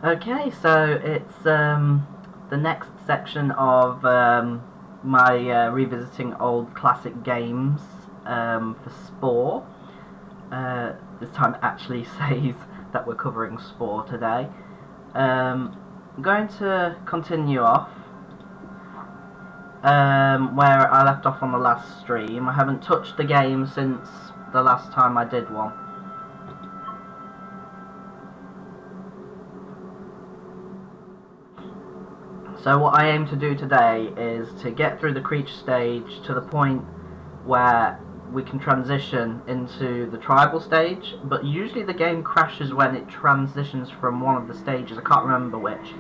Okay, so it's the next section of my revisiting old classic games for SPORE. This time it actually says that we're covering SPORE today. I'm going to continue off where I left off on the last stream. I haven't touched the game since the last time I did one. So what I aim to do today is to get through the creature stage to the point where we can transition into the tribal stage, but usually the game crashes when it transitions from one of the stages. I can't remember which.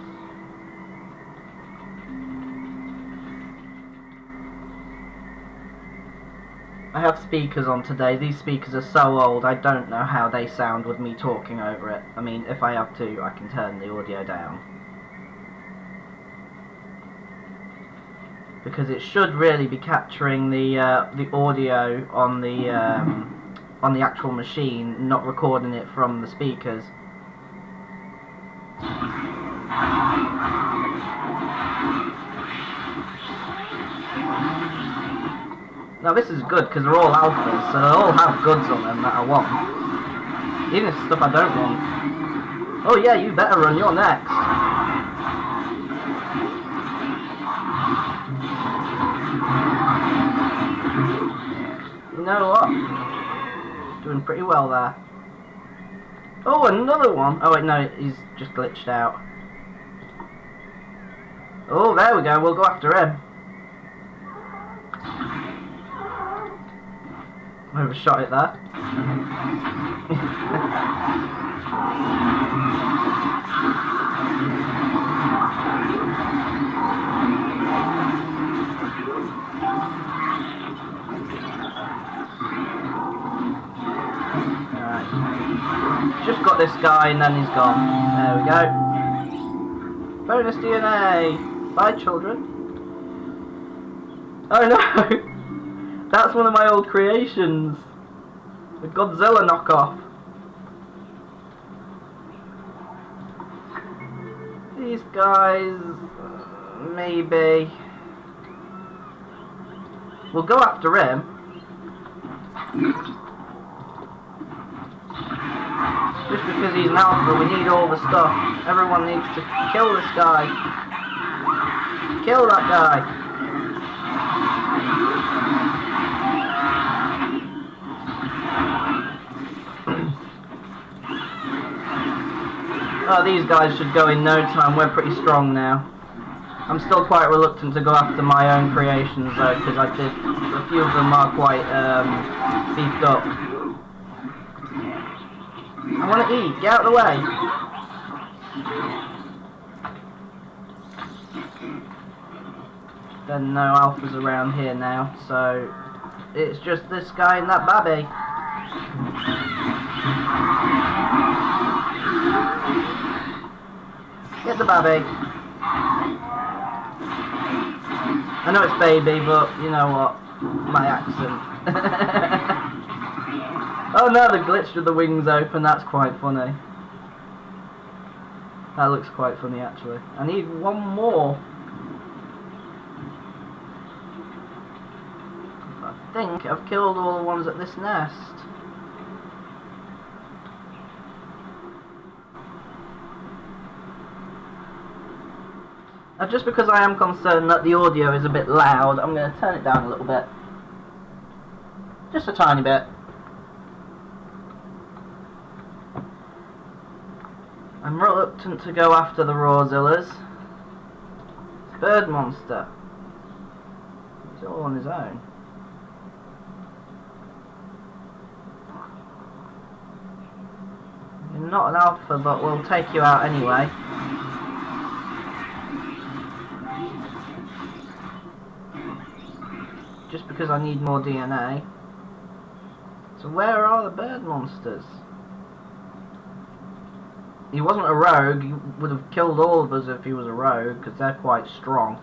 I have speakers on today. These speakers are so old I don't know how they sound with me talking over it. I mean, if I have to, I can turn the audio down. Because it should really be capturing the audio on the actual machine, not recording it from the speakers. Now this is good because they're all alphas, so they all have goods on them that I want. Even if stuff I don't want. Oh yeah, you better run, you're next. You know what? Doing pretty well there. Oh, another one! Oh wait, no, he's just glitched out. Oh, there we go, we'll go after him. Overshot it there. Just got this guy and then he's gone. There we go. Bonus DNA! Bye, children. Oh no! That's one of my old creations. The Godzilla knockoff. These guys... maybe... we'll go after him. Just because he's an alpha, we need all the stuff. Everyone needs to kill this guy. Kill that guy. Oh, these guys should go in no time. We're pretty strong now. I'm still quite reluctant to go after my own creations though, because a few of them are quite beefed up. I want to eat. Get out of the way. There are no alphas around here now, so it's just this guy and that babby. Get the babby. I know it's baby, but you know what? My accent. Oh no, the glitch with the wings open, that's quite funny. That looks quite funny actually. I need one more. I think I've killed all the ones at this nest. Now just because I am concerned that the audio is a bit loud, I'm going to turn it down a little bit. Just a tiny bit. I'm reluctant to go after the Rawzillas. Bird monster. He's all on his own. You're not an alpha, but we'll take you out anyway. Just because I need more DNA. So where are the bird monsters? He wasn't a rogue, he would have killed all of us if he was a rogue, because they're quite strong.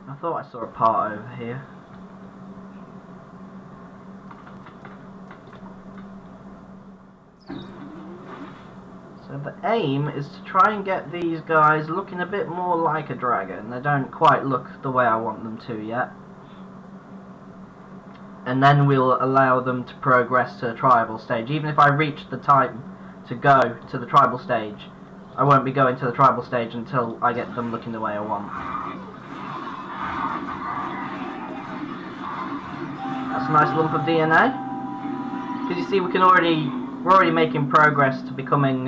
I thought I saw a part over here. So the aim is to try and get these guys looking a bit more like a dragon. They don't quite look the way I want them to yet. And then we'll allow them to progress to a tribal stage. Even if I reach the time to go to the tribal stage, I won't be going to the tribal stage until I get them looking the way I want. That's a nice lump of DNA. Because you see, we're already making progress to becoming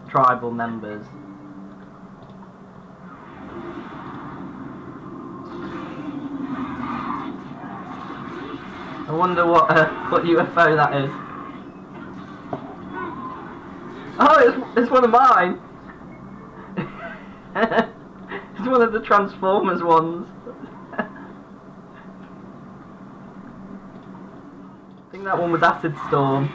tribal members. I wonder what UFO that is. Oh, it's one of mine. It's one of the Transformers ones. I think that one was Acid Storm.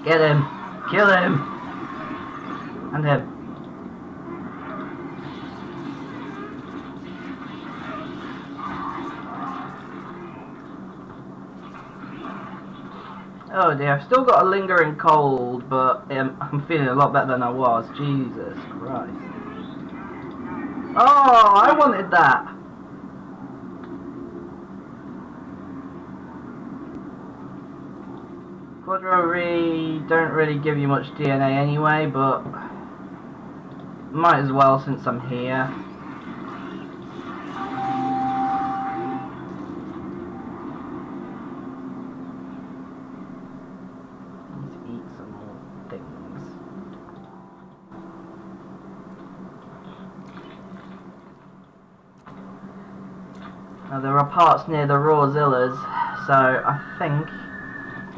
Get him! Kill him! And him. Oh dear, I've still got a lingering cold, but I'm feeling a lot better than I was. Jesus Christ. Oh, I wanted that! Quadro don't really give you much DNA anyway, but might as well since I'm here. Let's eat some more things. Now there are parts near the Rawzillas, so I think,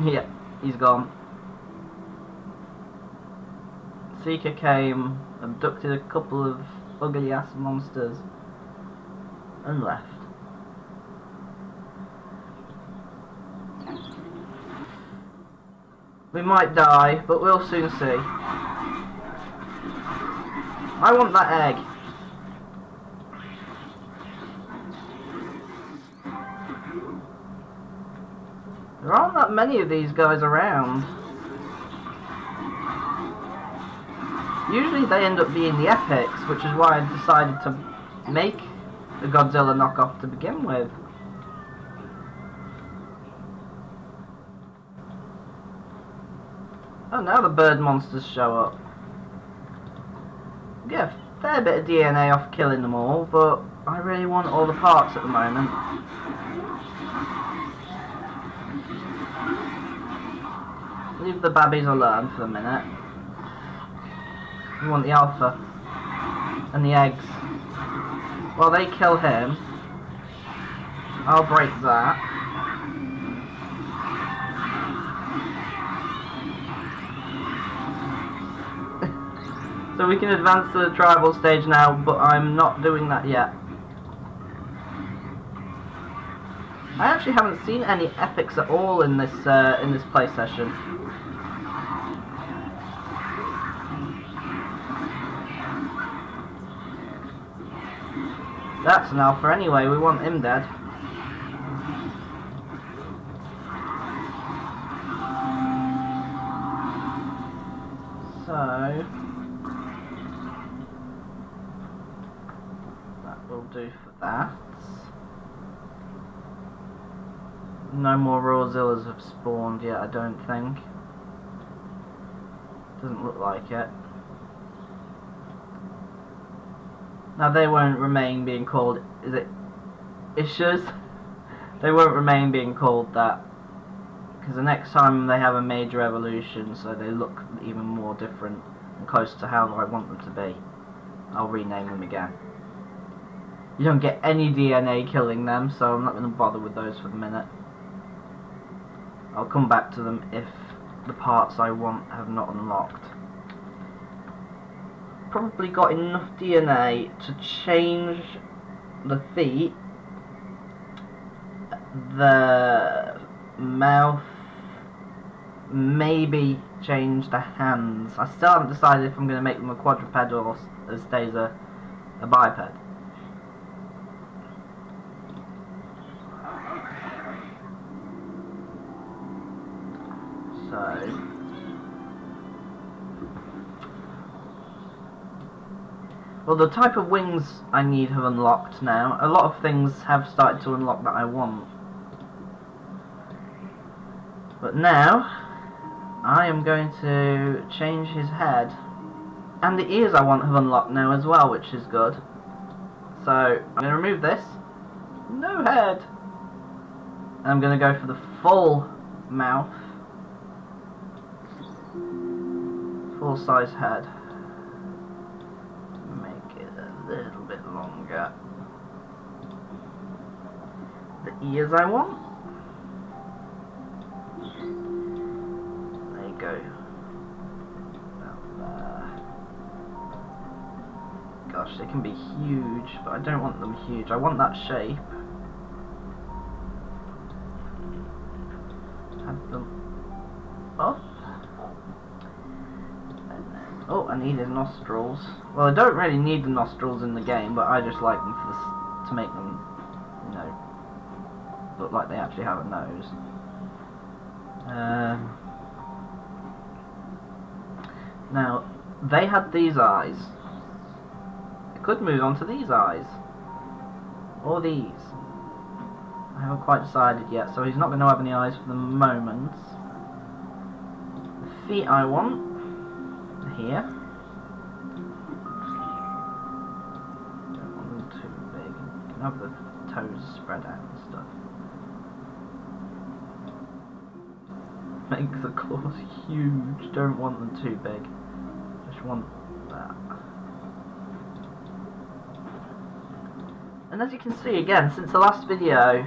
yeah. He's gone. Seeker came, abducted a couple of ugly ass monsters, and left. We might die, but we'll soon see. I want that egg. There aren't that many of these guys around. Usually they end up being the epics, which is why I decided to make the Godzilla knockoff to begin with. Oh, now the bird monsters show up. Get a fair bit of DNA off killing them all, but I really want all the parts at the moment. Leave the babbies alone for a minute. We want the alpha and the eggs. While they kill him, I'll break that. So we can advance to the tribal stage now, but I'm not doing that yet. I actually haven't seen any epics at all in this play session. That's an alpha anyway, we want him dead. So that will do for that. No more Rawzillas have spawned yet, I don't think. Doesn't look like it. Now they won't remain being called, is it issues? They won't remain being called that. Because the next time they have a major evolution, so they look even more different and close to how I want them to be, I'll rename them again. You don't get any DNA killing them, so I'm not going to bother with those for the minute. I'll come back to them if the parts I want have not unlocked. Probably got enough DNA to change the feet, the mouth, maybe change the hands. I still haven't decided if I'm going to make them a quadruped or stays a a biped. So well, the type of wings I need have unlocked now. A lot of things have started to unlock that I want. But now, I am going to change his head. And the ears I want have unlocked now as well, which is good. So, I'm going to remove this. No head. And I'm going to go for the full mouth. Full size head. Make it a little bit longer. The ears I want. There you go. Gosh, they can be huge, but I don't want them huge. I want that shape. Have them up. And then, oh, I need his nostrils. Well, I don't really need the nostrils in the game, but I just like them for this, to make them, you know, look like they actually have a nose. Now, they had these eyes. Could move on to these eyes or these. I haven't quite decided yet, so he's not going to have any eyes for the moment. The feet I want are here. Don't want them too big. You can have the toes spread out and stuff. Make the claws huge. Don't want them too big. Just want that. And as you can see, again, since the last video,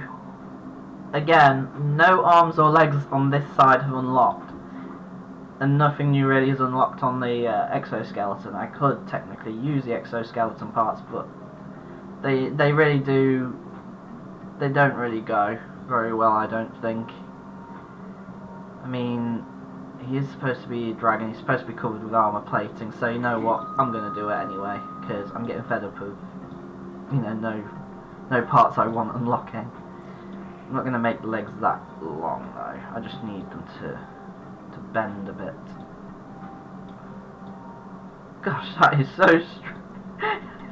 again, no arms or legs on this side have unlocked. And nothing new really is unlocked on the exoskeleton. I could technically use the exoskeleton parts, but they really do... They don't really go very well, I don't think. I mean, he is supposed to be a dragon, he's supposed to be covered with armor plating, so you know what, I'm going to do it anyway, because I'm getting fed up of, you know, no parts I want unlocking. I'm not going to make the legs that long though, I just need them to bend a bit. Gosh, that is so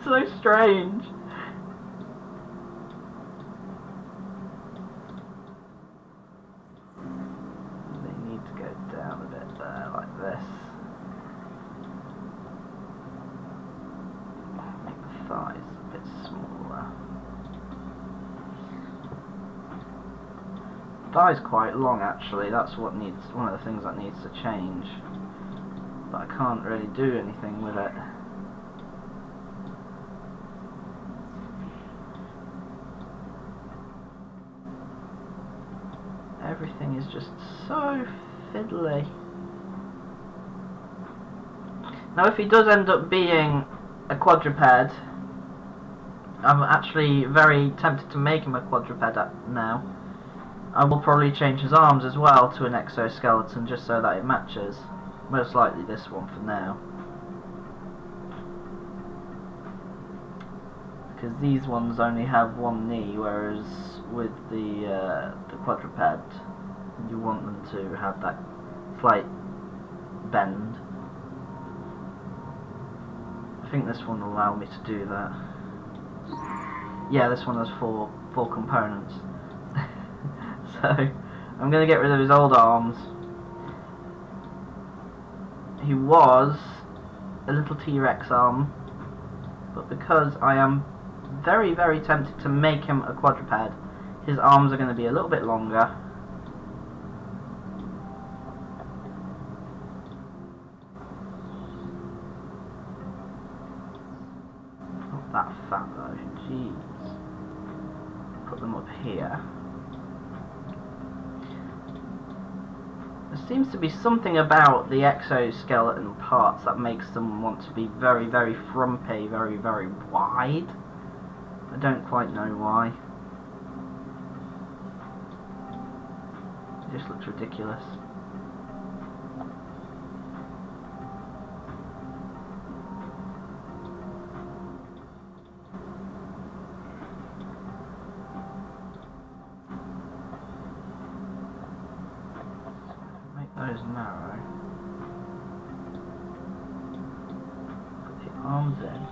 so strange. They need to go down a bit there, like this. Make the thighs a bit smaller. Thigh's quite long actually, that's what needs, one of the things that needs to change. But I can't really do anything with it. Everything is just so fiddly. Now if he does end up being a quadruped, I'm actually very tempted to make him a quadruped now. I will probably change his arms as well to an exoskeleton just so that it matches. Most likely this one for now. Because these ones only have one knee, whereas with the quadruped, you want them to have that slight bend. I think this one will allow me to do that. Yeah, this one has four components. So, I'm going to get rid of his old arms. He was a little T-Rex arm, but because I am very, very tempted to make him a quadruped, his arms are going to be a little bit longer. Not that fat though, jeez. Put them up here. There seems to be something about the exoskeleton parts that makes them want to be very, very frumpy, very, very wide. I don't quite know why. It just looks ridiculous. goes narrow. Put the arms in.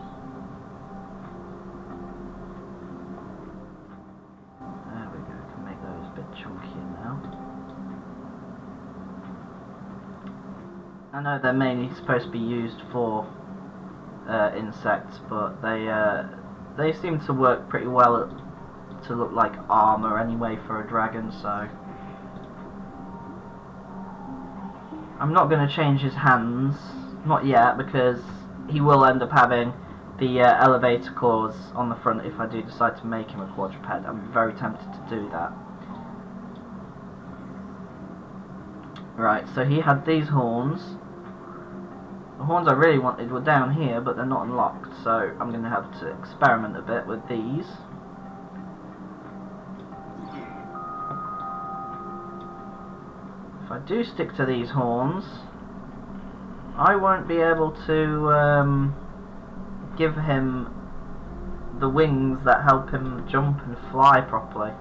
There we go, can make those a bit chunkier now. I know they're mainly supposed to be used for insects, but they seem to work pretty well to look like armor anyway for a dragon, so I'm not going to change his hands, not yet, because he will end up having the elevator claws on the front if I do decide to make him a quadruped. I'm very tempted to do that. Right, so he had these horns. The horns I really wanted were down here, but they're not unlocked, so I'm going to have to experiment a bit with these. If I do stick to these horns, I won't be able to give him the wings that help him jump and fly properly.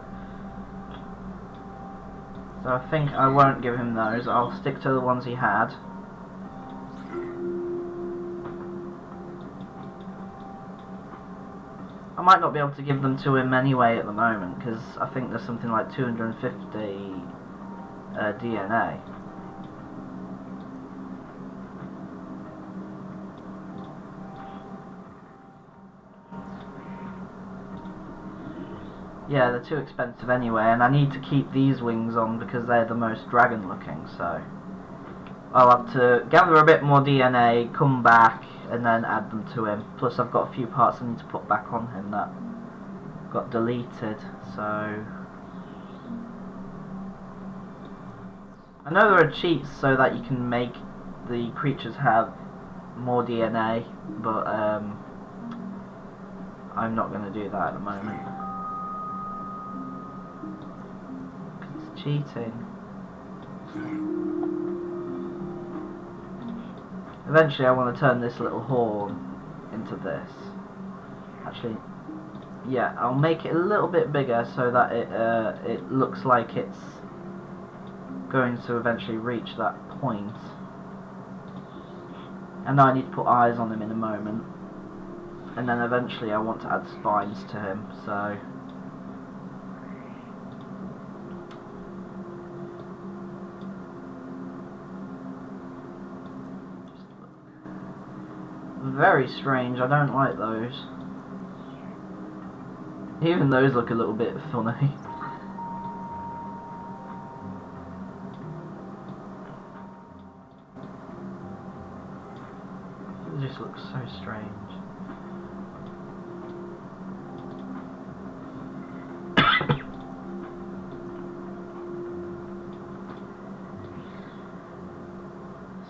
So I think I won't give him those. I'll stick to the ones he had. I might not be able to give them to him anyway at the moment, because I think there's something like 250 DNA. Yeah, they're too expensive anyway, and I need to keep these wings on because they're the most dragon looking, so I'll have to gather a bit more DNA, come back, and then add them to him. Plus I've got a few parts I need to put back on him that got deleted, so I know there are cheats so that you can make the creatures have more DNA, but I'm not going to do that at the moment. It's cheating. Eventually I want to turn this little horn into this. Actually, yeah, I'll make it a little bit bigger so that it looks like it's going to eventually reach that point. And now I need to put eyes on him in a moment. And then eventually I want to add spines to him, so very strange, I don't like those. Even those look a little bit funny. It just looks so strange.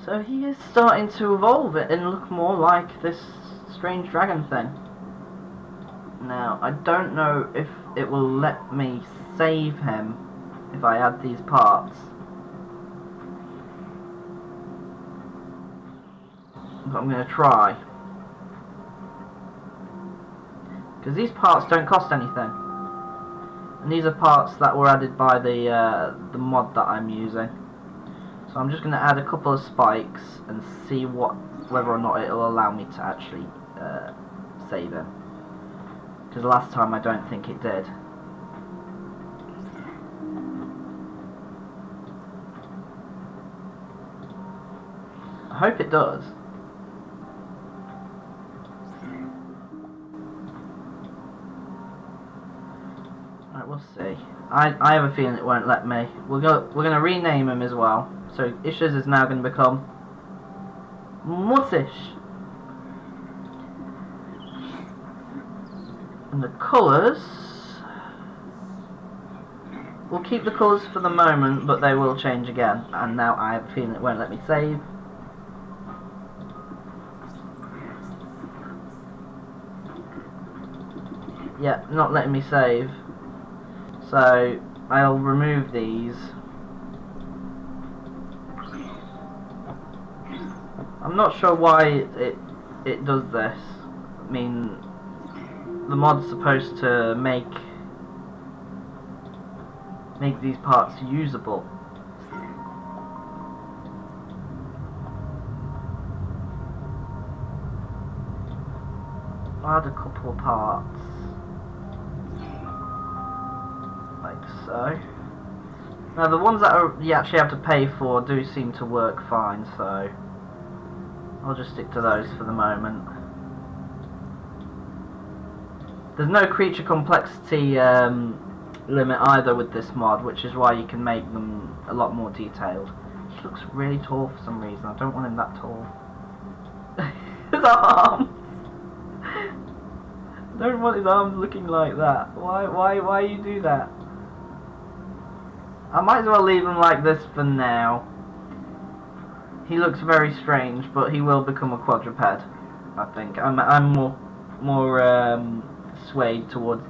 So he is starting to evolve it and look more like this strange dragon thing. Now, I don't know if it will let me save him if I add these parts. But I'm going to try. Because these parts don't cost anything. And these are parts that were added by the mod that I'm using. So I'm just going to add a couple of spikes and see whether or not it'll allow me to actually save him. Because last time I don't think it did. I hope it does. Right, we'll see. I have a feeling it won't let me. We're gonna rename him as well. So Ishes is now going to become Musish. And the colours, we'll keep the colours for the moment, but they will change again. And now I have a feeling it won't let me save. Yeah, not letting me save. So I'll remove these. I'm not sure why it does this. I mean, the mod's supposed to make these parts usable. add a couple of parts. Like so. Now the ones that you actually have to pay for do seem to work fine, so I'll just stick to those for the moment. There's no creature complexity limit either with this mod, which is why you can make them a lot more detailed. He looks really tall for some reason. I don't want him that tall. His arms! I don't want his arms looking like that. Why you do that? I might as well leave him like this for now. He looks very strange, but he will become a quadruped, I think. I'm more swayed towards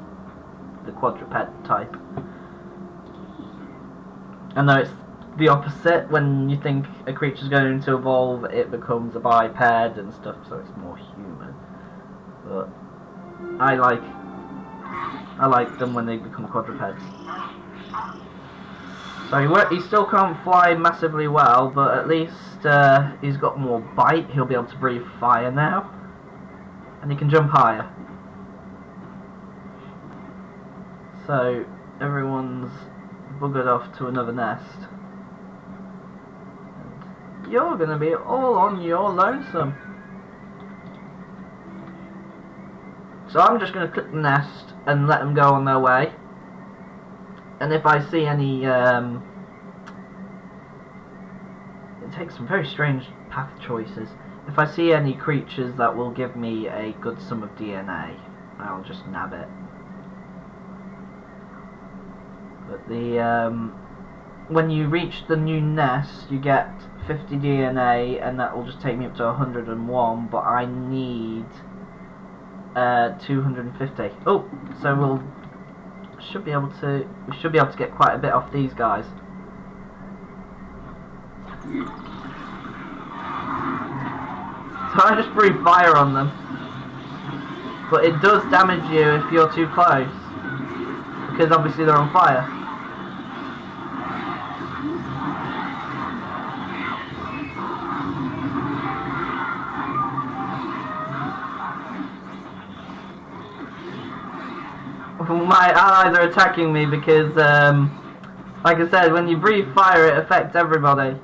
the quadruped type. I know it's the opposite. When you think a creature's going to evolve, it becomes a biped and stuff, so it's more human. But I like them when they become quadrupeds. So he still can't fly massively well, but at least he's got more bite. He'll be able to breathe fire now, and he can jump higher. So everyone's buggered off to another nest. And you're gonna be all on your lonesome. So I'm just gonna click the nest and let them go on their way. And if I see any, it takes some very strange path choices. If I see any creatures that will give me a good sum of DNA, I'll just nab it. But when you reach the new nest, you get 50 DNA, and that will just take me up to 101. But I need 250. Oh, so we should be able to get quite a bit off these guys. So I just breathe fire on them, but it does damage you if you're too close, because obviously they're on fire. My allies are attacking me because, like I said, when you breathe fire, it affects everybody.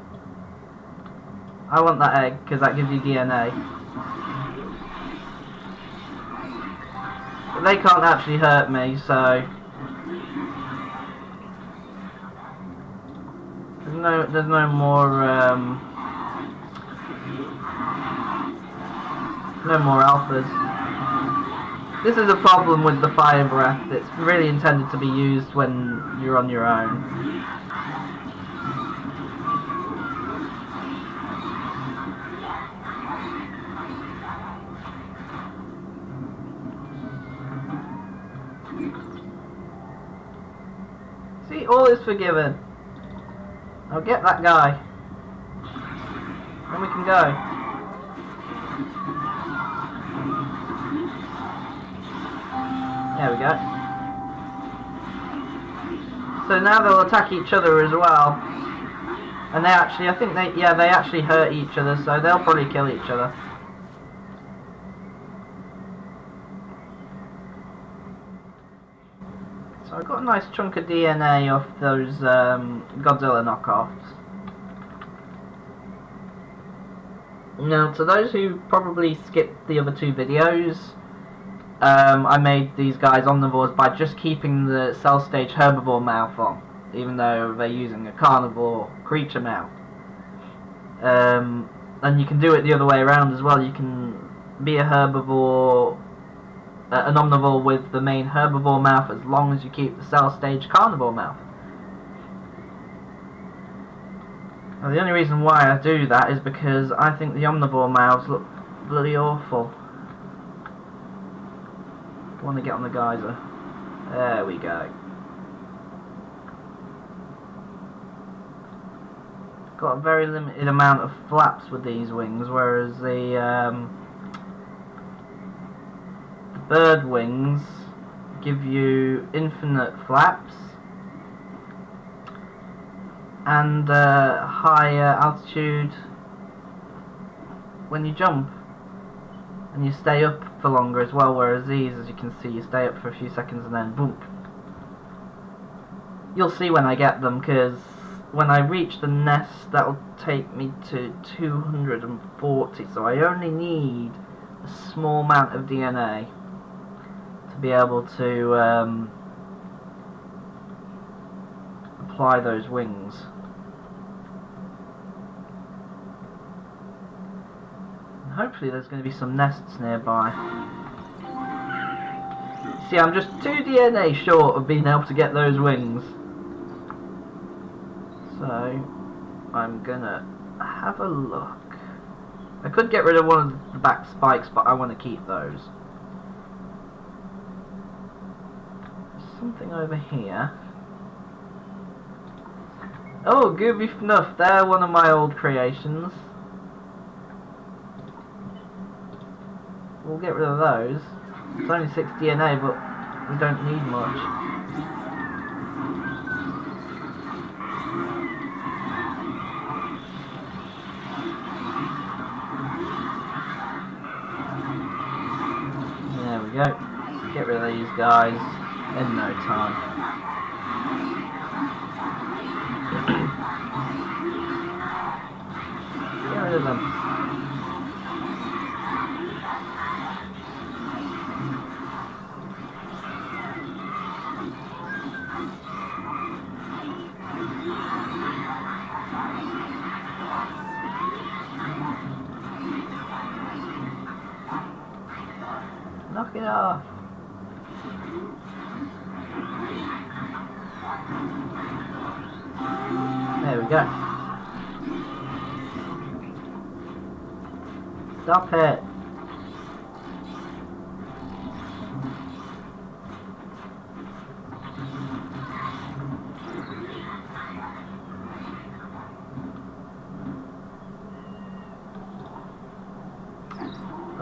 I want that egg because that gives you DNA. But they can't actually hurt me, so there's no more alphas. This is a problem with the fire breath. It's really intended to be used when you're on your own. See, all is forgiven. I'll get that guy. Then we can go. There we go. So now they'll attack each other as well. And they actually, I think they actually hurt each other, so they'll probably kill each other. So I got a nice chunk of DNA off those Godzilla knockoffs. Now, to those who probably skipped the other two videos, I made these guys omnivores by just keeping the cell stage herbivore mouth on, even though they're using a carnivore creature mouth. And you can do it the other way around as well. You can be a herbivore, an omnivore with the main herbivore mouth, as long as you keep the cell stage carnivore mouth. Now, the only reason why I do that is because I think the omnivore mouths look bloody awful. I want to get on the geyser. There we go. Got a very limited amount of flaps with these wings, whereas the bird wings give you infinite flaps and higher altitude when you jump. And you stay up for longer as well, whereas these, as you can see, you stay up for a few seconds and then boom. You'll see when I get them, because when I reach the nest, that'll take me to 240, so I only need a small amount of DNA to be able to apply those wings. And hopefully there's going to be some nests nearby. See, I'm just 2 DNA short of being able to get those wings. So, I'm gonna have a look. I could get rid of one of the back spikes, but I want to keep those. There's something over here. Oh, Gooby Fnuff, they're one of my old creations. We'll get rid of those. It's only 6 DNA, but we don't need much. There we go. Get rid of these guys in no time. Get rid of them. Knock it off. There we go. Stop it.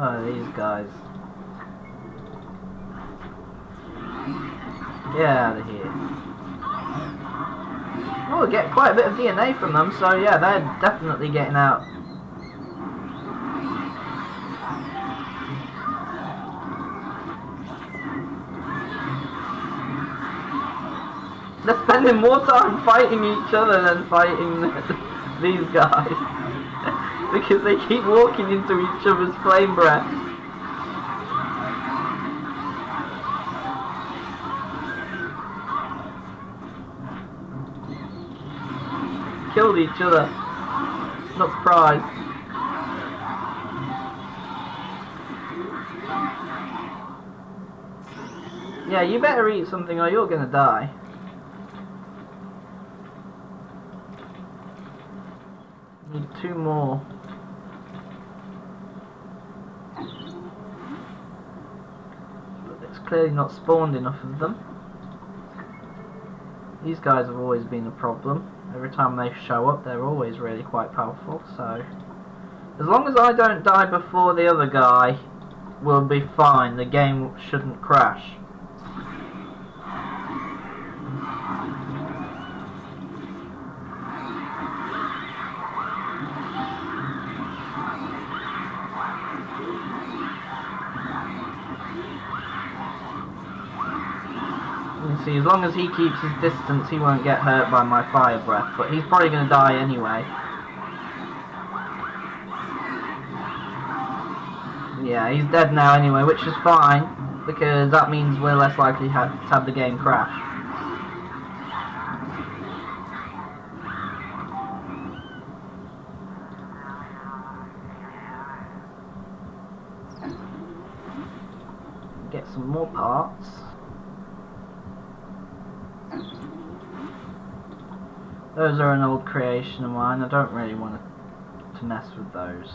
Oh, these guys. Get out of here. Oh, we get quite a bit of DNA from them, so yeah, they're definitely getting out. They're spending more time fighting each other than fighting these guys. Because they keep walking into each other's flame breath. Killed each other. Not surprised. Yeah, you better eat something or you're gonna die. Need 2 more. But it's clearly not spawned enough of them. These guys have always been a problem. Every time they show up, they're always really quite powerful, so as long as I don't die before the other guy, we'll be fine. The game shouldn't crash. See, as long as he keeps his distance, he won't get hurt by my fire breath, but he's probably going to die anyway. Yeah, he's dead now anyway, which is fine, because that means we're less likely to have the game crash. Get some more parts. Those are an old creation of mine. I don't really want to mess with those.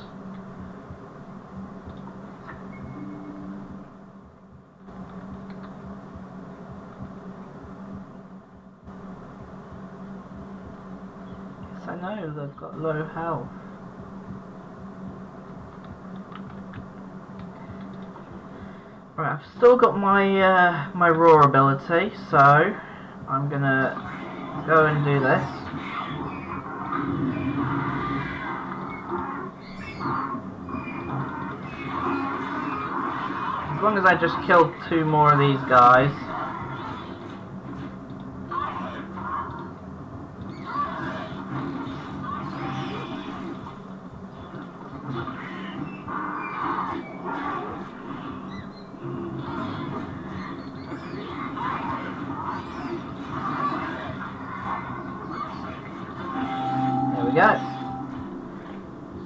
Yes, I know they've got low health. Right, I've still got my my raw ability, so I'm gonna go and do this. long as I just kill 2 more of these guys. There we go.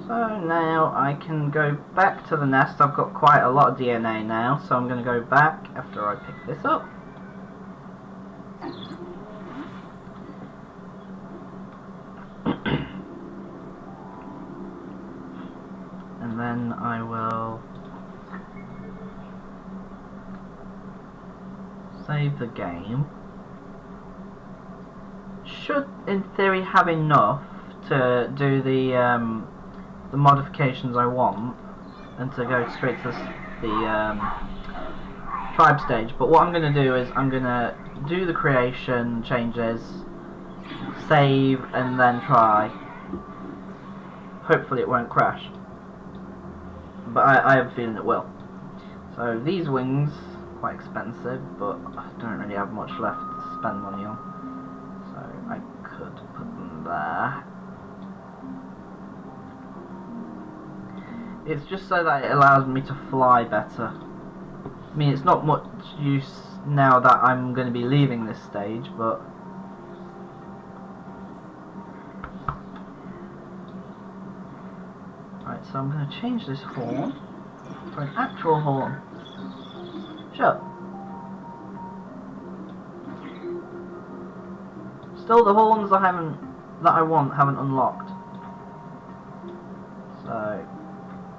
So now I can go back to the nest. I've got quite a lot of DNA now, so I'm going to go back after I pick this up. And then I will save the game. Should, in theory, have enough to do the modifications I want and to go straight to the tribe stage. But what I'm going to do is I'm going to do the creation changes, save, and then try. Hopefully it won't crash, but I have a feeling it will. So these wings, quite expensive, but I don't really have much left to spend money on, so I could put them there. It's just so that it allows me to fly better. I mean, it's not much use now that I'm going to be leaving this stage, but right, so I'm going to change this horn for an actual horn. Shut. Still, the horns that I want haven't unlocked. So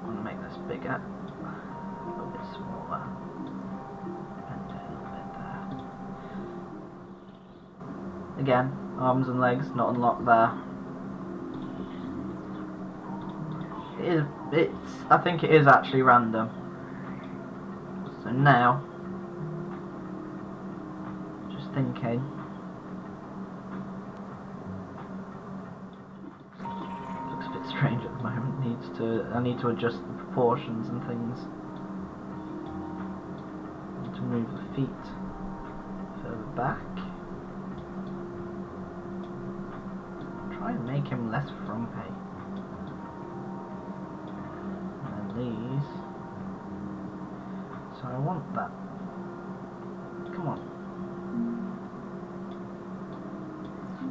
I'm going to make this bigger, a little bit smaller, and a little bit there. Again, arms and legs not unlocked there. I think it is actually random. So now, just thinking, looks a bit strange at the moment. I need to adjust the proportions and things. I need to move the feet further back. Try and make him less frumpy. These. So I want that. Come on.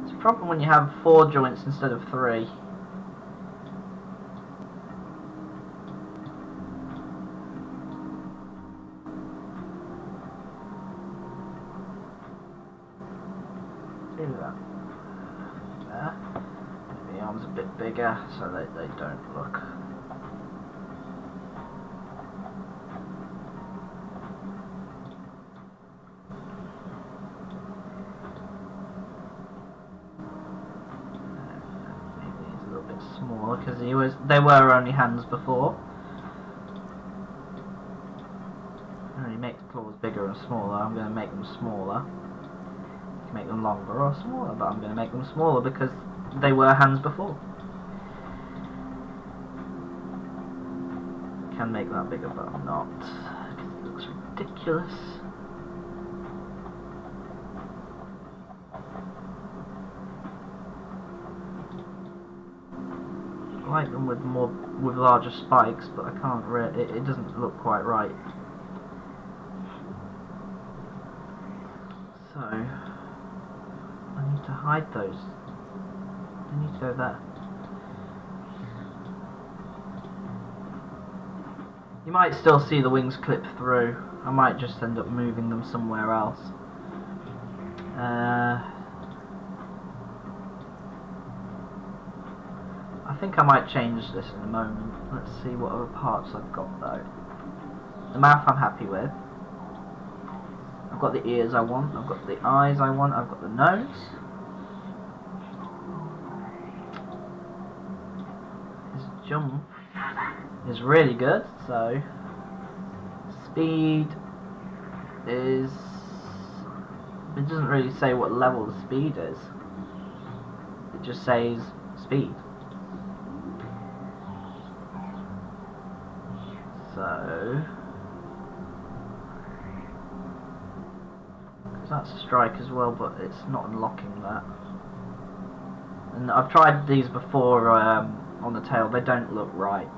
It's a problem when you have 4 joints instead of 3. Do that. There. Make the arms a bit bigger so that they don't look. Smaller because they were only hands before. I only make the claws bigger and smaller. I'm going to make them smaller. You can make them longer or smaller, but I'm going to make them smaller because they were hands before. Can make that bigger, but I'm not because it looks ridiculous. I like them with larger spikes, but I can't it doesn't look quite right. So I need to hide those. They need to go there. You might still see the wings clip through. I might just end up moving them somewhere else. I think I might change this in a moment. Let's see what other parts I've got though. The mouth I'm happy with. I've got the ears I want, I've got the eyes I want, I've got the nose. His jump is really good, so speed is... it doesn't really say what level the speed is. It just says speed. So That's a strike as well, but it's not unlocking that. And I've tried these before on the tail, they don't look right.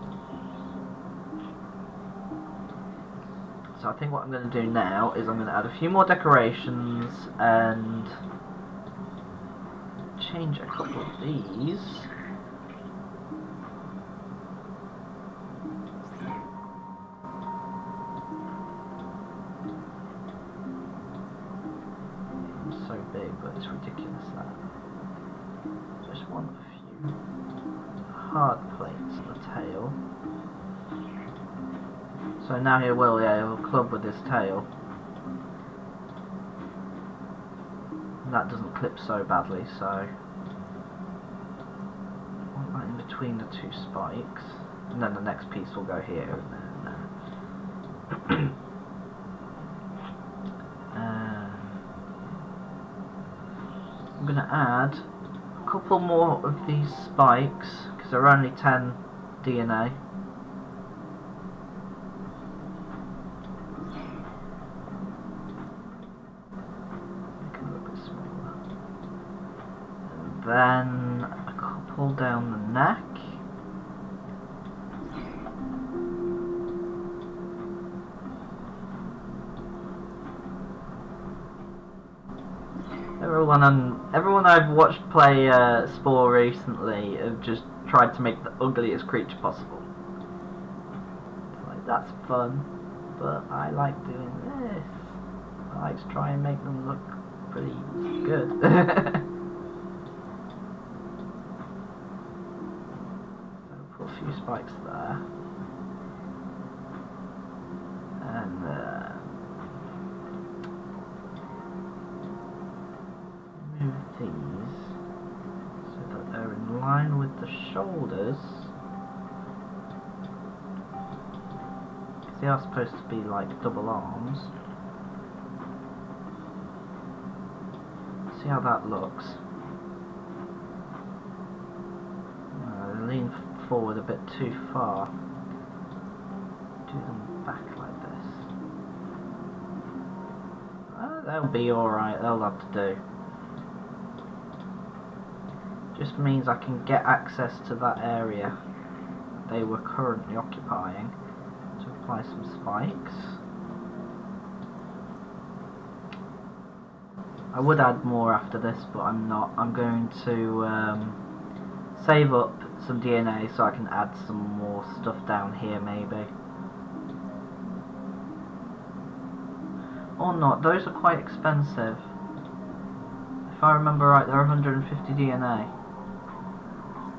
So I think what I'm going to do now is I'm going to add a few more decorations and change a couple of these. It's so big, but it's ridiculous that. Just want a few hard plates at the tail. So now he will, yeah, he'll club with his tail. And that doesn't clip so badly, so I want that in between the two spikes. And then the next piece will go here and there and there. I'm going to add a couple more of these spikes, because they're only 10 DNA. Then a couple down the neck. Everyone I've watched play SPORE recently have just tried to make the ugliest creature possible. It's like, that's fun, but I like doing this. I like to try and make them look pretty good. A few spikes there, and move these so that they're in line with the shoulders, because they are supposed to be like double arms. See how that looks. Lean forward a bit too far. Do them back like this. They'll be alright, they'll have to do. Just means I can get access to that area they were currently occupying to apply some spikes. I would add more after this, but I'm not. I'm going to save up some DNA so I can add some more stuff down here maybe. Or not, those are quite expensive. If I remember right, they're 150 DNA.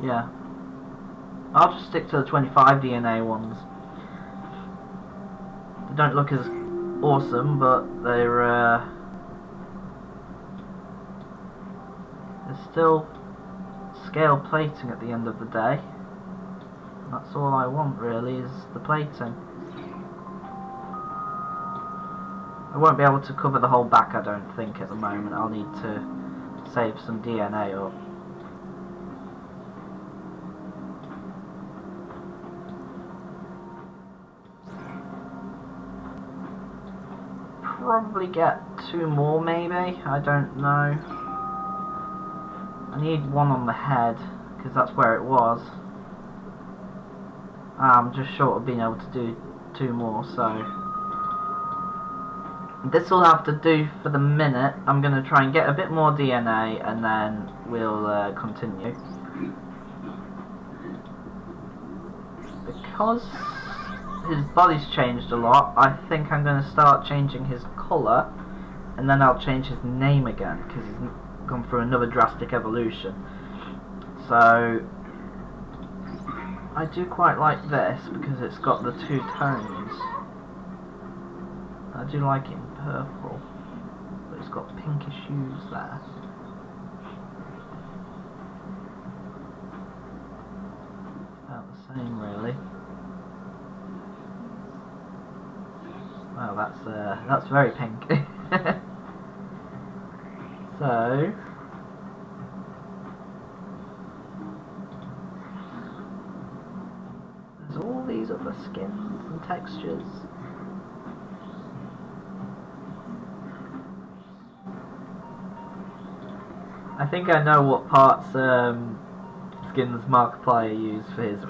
Yeah. I'll just stick to the 25 DNA ones. They don't look as awesome, but they're still scale plating at the end of the day. That's all I want really, is the plating. I won't be able to cover the whole back, I don't think, at the moment. I'll need to save some DNA up. Probably get 2 more maybe, I don't know. I need one on the head, because that's where it was. I'm just short of being able to do 2 more, so this will have to do for the minute. I'm going to try and get a bit more DNA and then we'll continue. Because his body's changed a lot, I think I'm going to start changing his colour, and then I'll change his name again, because he's gone through another drastic evolution. So I do quite like this because it's got the 2 tones. I do like it in purple, but it's got pinkish hues there. About the same really. Wow, that's very pink. So there's all these other skins and textures. I think I know what parts Skin's Markiplier used for his.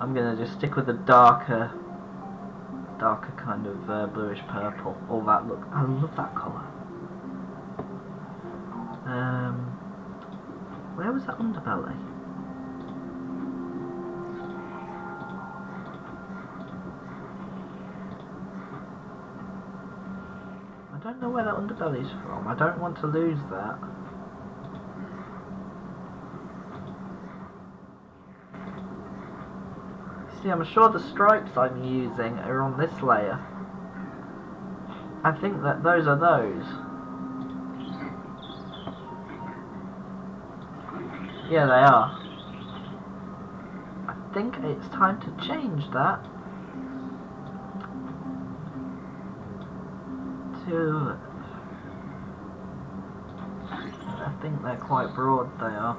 I'm gonna just stick with the darker kind of bluish purple. All that look. I love that colour. Where was that underbelly? I don't know where that underbelly's from. I don't want to lose that. See, I'm sure the stripes I'm using are on this layer. I think that those are those. Yeah, they are. I think it's time to change that to... I think they're quite broad, they are.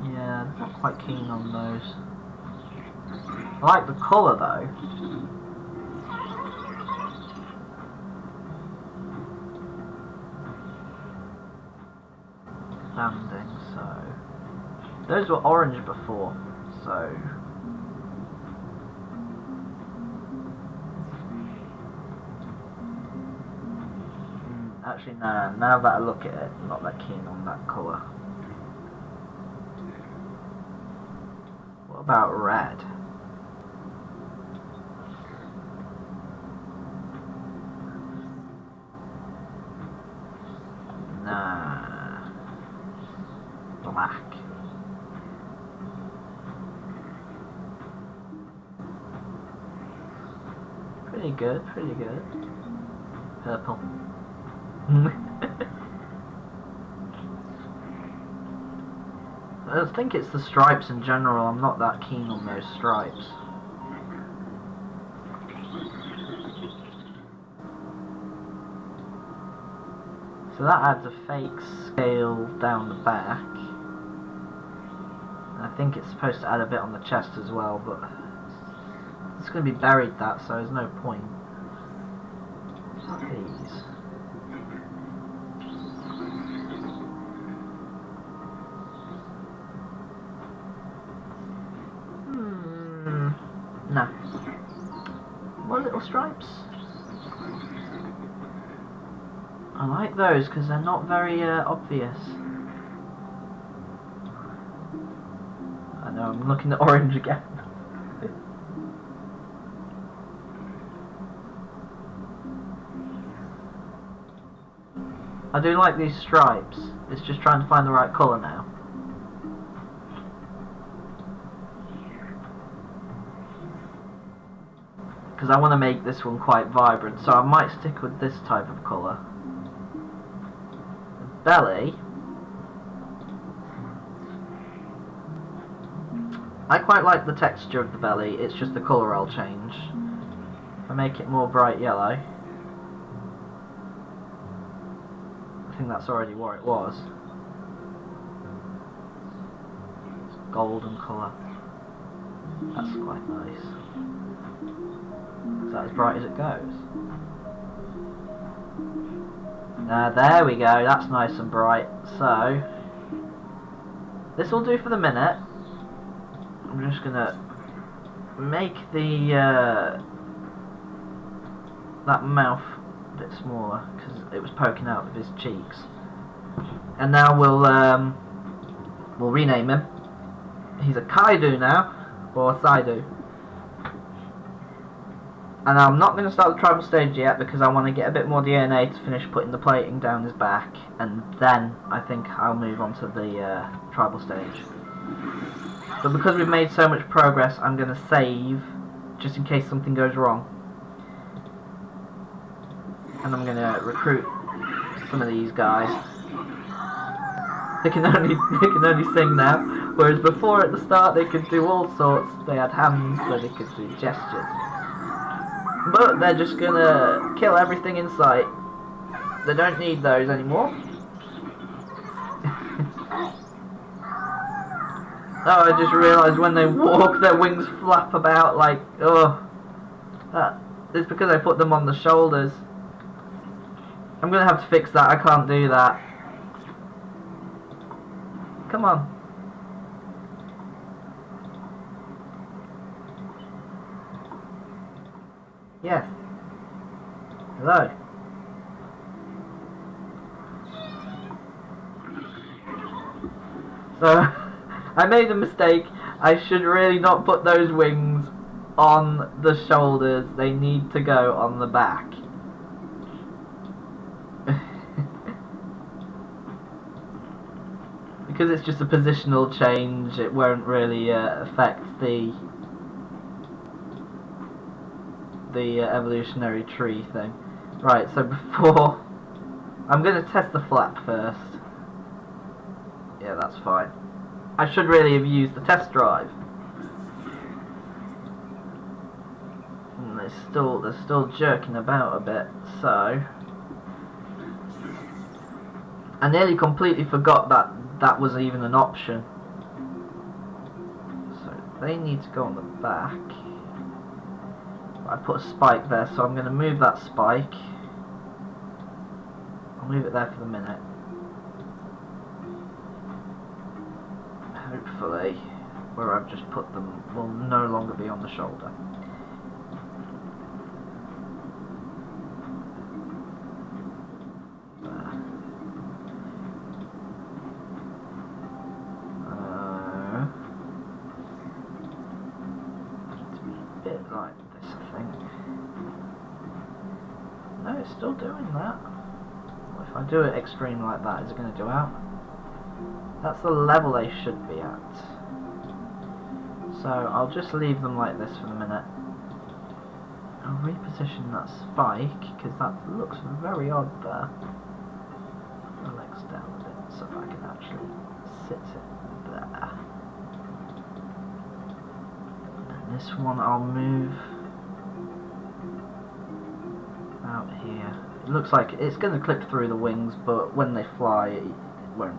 Yeah, I'm not quite keen on those. I like the colour though. Banding, so... Those were orange before, so... Actually, no, now that I look at it, I'm not that keen on that colour. What about red? Nah. Black. Pretty good, pretty good. Purple. I think it's the stripes in general. I'm not that keen on those stripes. So that adds a fake scale down the back. I think it's supposed to add a bit on the chest as well, but it's going to be buried that, so there's no point. What are these? No. More little stripes. I like those because they're not very obvious. I know, I'm looking at orange again. I do like these stripes. It's just trying to find the right colour now. Because I want to make this one quite vibrant, so I might stick with this type of colour. The belly, I quite like the texture of the belly, it's just the colour I'll change. If I make it more bright yellow, I think that's already what it was. It's golden colour. That's quite nice. Is that as bright as it goes? There we go, that's nice and bright. So, this will do for the minute. I'm just gonna make the that mouth a bit smaller because it was poking out of his cheeks. And now we'll rename him. He's a Kaido now, or Saidu. And I'm not going to start the tribal stage yet because I want to get a bit more DNA to finish putting the plating down his back, and then I think I'll move on to the tribal stage. But because we've made so much progress, I'm going to save just in case something goes wrong. And I'm going to recruit some of these guys. They can only sing now, whereas before at the start they could do all sorts. They had hands, so they could do gestures. But they're just gonna kill everything in sight. They don't need those anymore. Oh, I just realised when they walk, their wings flap about like, oh, It's because I put them on the shoulders. I'm gonna have to fix that. I can't do that. Come on. Yes. Hello. So, I made a mistake. I should really not put those wings on the shoulders. They need to go on the back. Because it's just a positional change, it won't really affect the evolutionary tree thing. Right, so before... I'm going to test the flap first. Yeah, that's fine. I should really have used the test drive. And they're still jerking about a bit, so... I nearly completely forgot that was even an option. So they need to go on the back. I put a spike there, so I'm going to move that spike. I'll move it there for the minute. Hopefully, where I've just put them will no longer be on the shoulder. Like this, I think. No, it's still doing that. Well, if I do it extreme like that, is it going to do out? That's the level they should be at. So I'll just leave them like this for the minute. I'll reposition that spike, because that looks very odd there. The legs down a bit, so I can actually sit it there. This one I'll move out here. It looks like it's going to clip through the wings, but when they fly it won't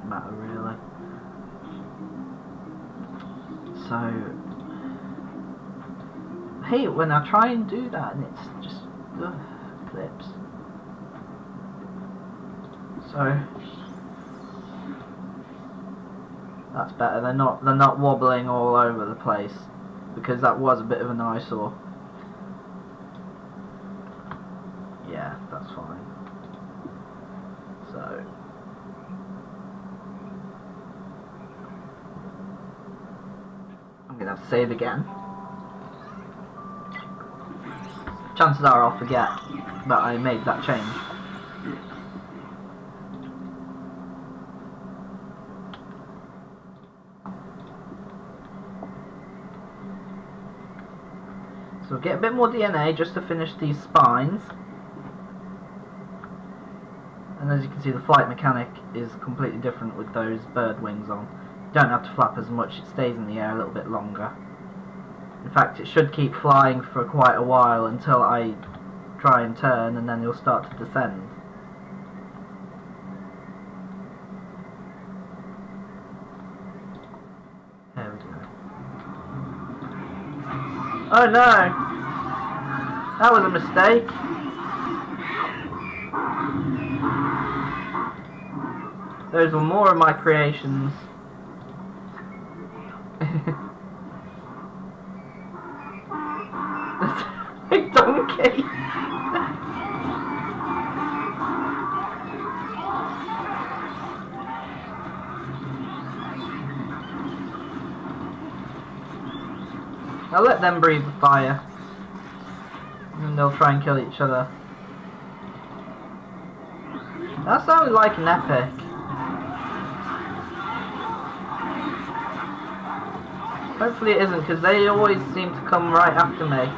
matter really. So I hate it when I try and do that and it's just clips. So that's better. They're not wobbling all over the place. Because that was a bit of an eyesore. Yeah, that's fine. So I'm gonna have to save again. Chances are I'll forget that I made that change. So we'll get a bit more DNA just to finish these spines. And as you can see, the flight mechanic is completely different with those bird wings on. You don't have to flap as much, it stays in the air a little bit longer. In fact, it should keep flying for quite a while until I try and turn, and then you'll start to descend. There we go. Oh no! That was a mistake. Those were more of my creations. A donkey! I'll let them breathe the fire. And they'll try and kill each other. That sounded like an epic. Hopefully it isn't, because they always seem to come right after me.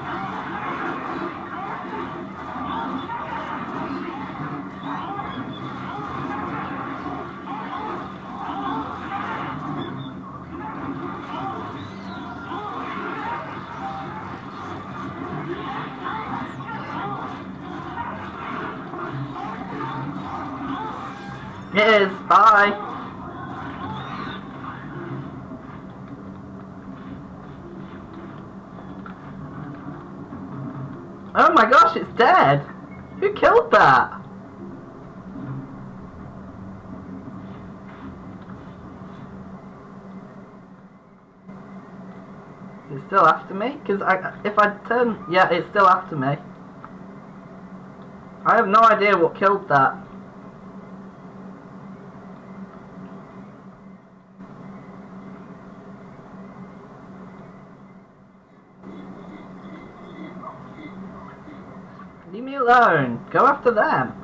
It is. Bye. Oh my gosh, it's dead! Who killed that? Is it still after me? Because if I turn... Yeah, it's still after me. I have no idea what killed that. Leave me alone. Go after them.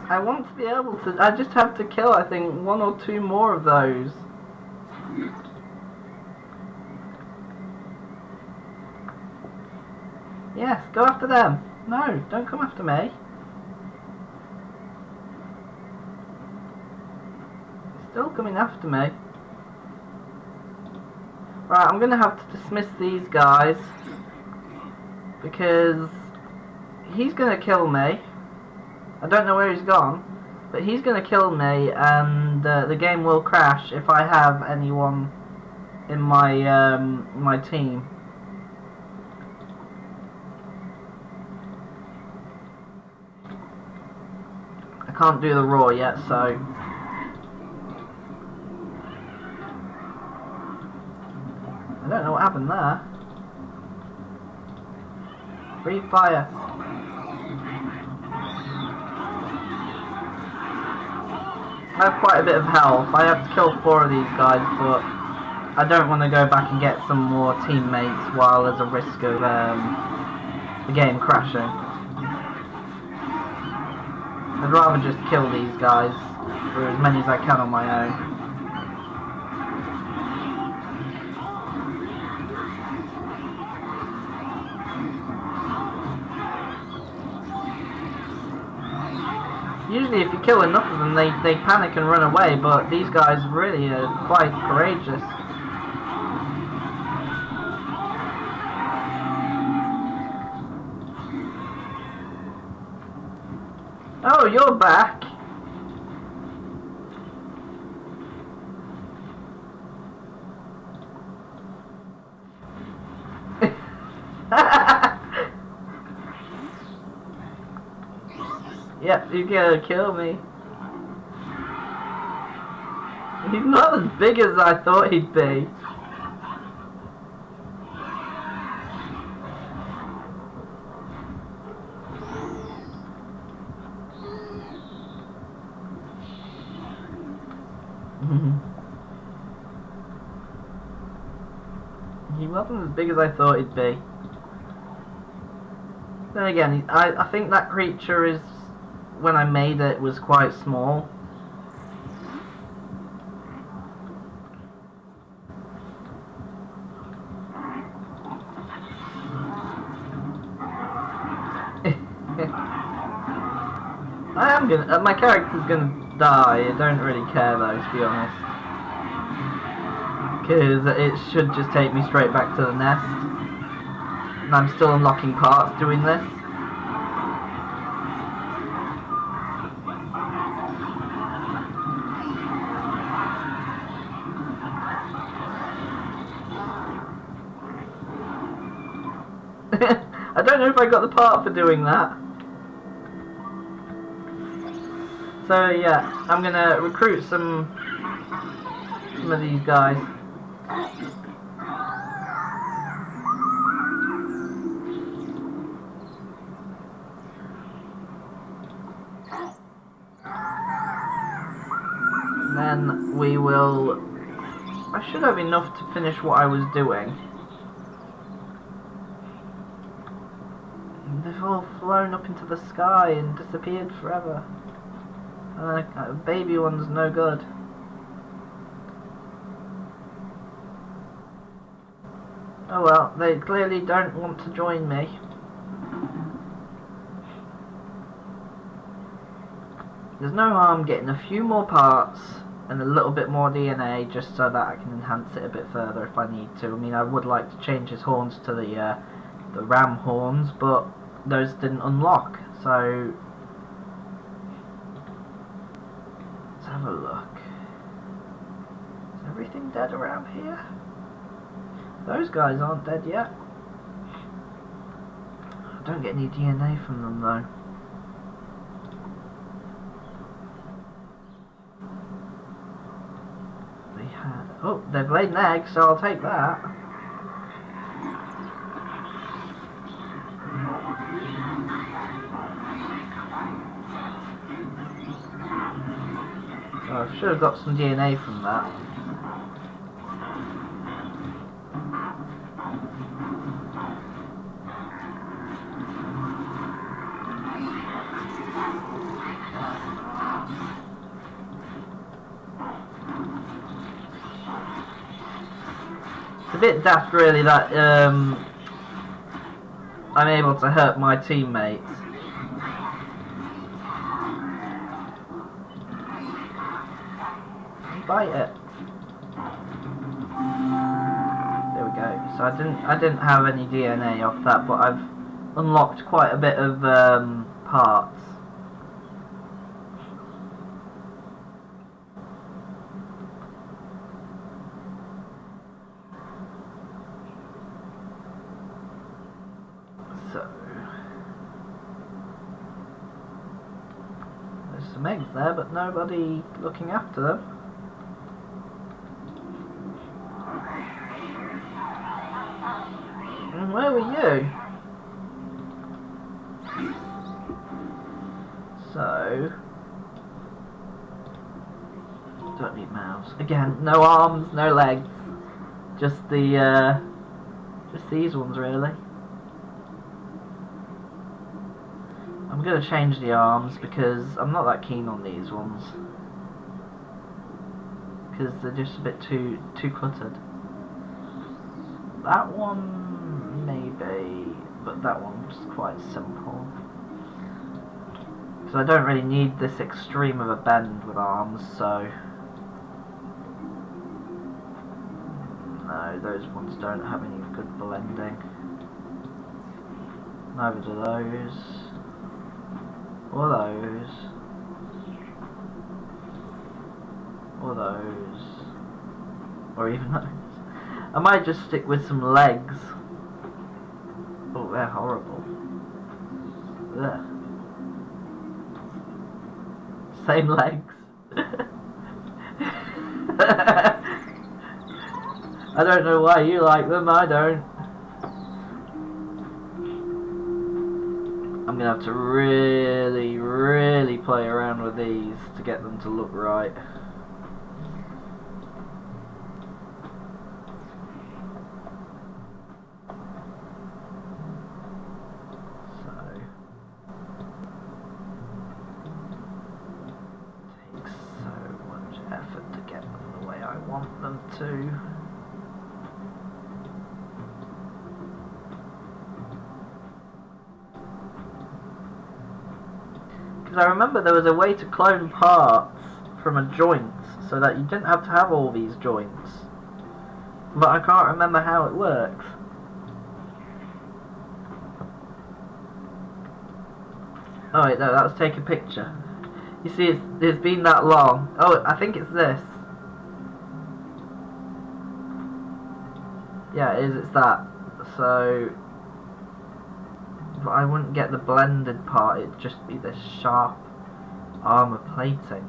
I want to be able to... I just have to kill, I think, 1 or 2 more of those. Yes, go after them. No, don't come after me. It's still coming after me. Right, I'm going to have to dismiss these guys. Because he's going to kill me. I don't know where he's gone, but he's going to kill me, and the game will crash if I have anyone in my my team. I can't do the roar yet, so I don't know what happened there. Free fire. I have quite a bit of health. I have to kill 4 of these guys, but I don't want to go back and get some more teammates while there's a risk of the game crashing. I'd rather just kill these guys, or as many as I can on my own. Usually if you kill enough of them, they panic and run away, but these guys really are quite courageous. Oh, you're back! Yep, you're gonna kill me. He's not as big as I thought he'd be. He wasn't as big as I thought he'd be. Then again, I think that creature is, when I made it, was quite small. I am gonna, my character's gonna die. I don't really care though, to be honest, because it should just take me straight back to the nest, and I'm still unlocking parts doing this. I don't know if I got the part for doing that. So yeah, I'm gonna recruit some of these guys. And then we will... I should have enough to finish what I was doing. They've all flown up into the sky and disappeared forever. And baby one's no good. Oh well, they clearly don't want to join me. There's no harm getting a few more parts and a little bit more DNA just so that I can enhance it a bit further if I need to. I mean, I would like to change his horns to the ram horns, but those didn't unlock, so let's have a look. everything dead around here? Those guys aren't dead yet. I don't get any DNA from them though. They had... Oh, they've laid an egg, so I'll take that. So I should have got some DNA from that. It's a bit daft really that I'm able to hurt my teammates. Bite it. There we go. So I didn't have any DNA off that, but I've unlocked quite a bit of parts. So there's some eggs there, but nobody looking after them. And where were you? So don't need mouths. Again, no arms, no legs. Just the just these ones really. I'm gonna change the arms because I'm not that keen on these ones. Because they're just a bit too cluttered. That one maybe, but that one's quite simple. Because I don't really need this extreme of a bend with arms, so... No, those ones don't have any good blending. Neither do those. Or those. Or those. Or even those. I might just stick with some legs. Oh, they're horrible. Ugh. Same legs. I don't know why you like them, I don't. I'm gonna have to really play around with these to get them to look right. So it takes so much effort to get them the way I want them to. Because I remember there was a way to clone parts from a joint so that you didn't have to have all these joints. But I can't remember how it works. Oh wait, no, that was take a picture. You see, it's been that long. Oh, I think it's this. Yeah, it is, it's that. So... But I wouldn't get the blended part, it'd just be this sharp armor plating.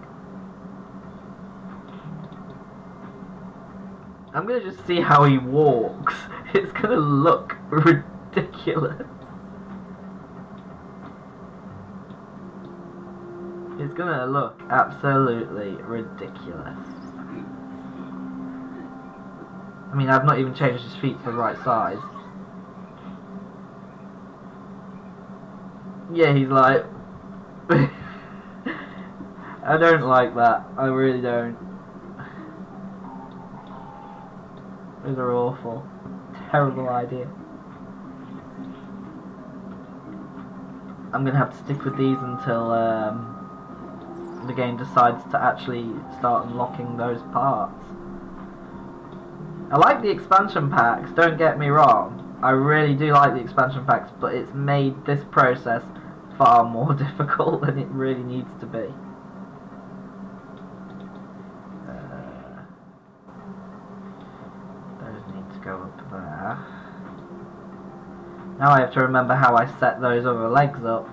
I'm gonna just see how he walks. It's gonna look ridiculous. It's gonna look absolutely ridiculous. I mean, I've not even changed his feet to the right size. Yeah, he's like... I don't like that. I really don't. Those are awful. Terrible idea. I'm gonna have to stick with these until the game decides to actually start unlocking those parts. I like the expansion packs, don't get me wrong. I really do like the expansion packs, but it's made this process far more difficult than it really needs to be. Now I have to remember how I set those other legs up.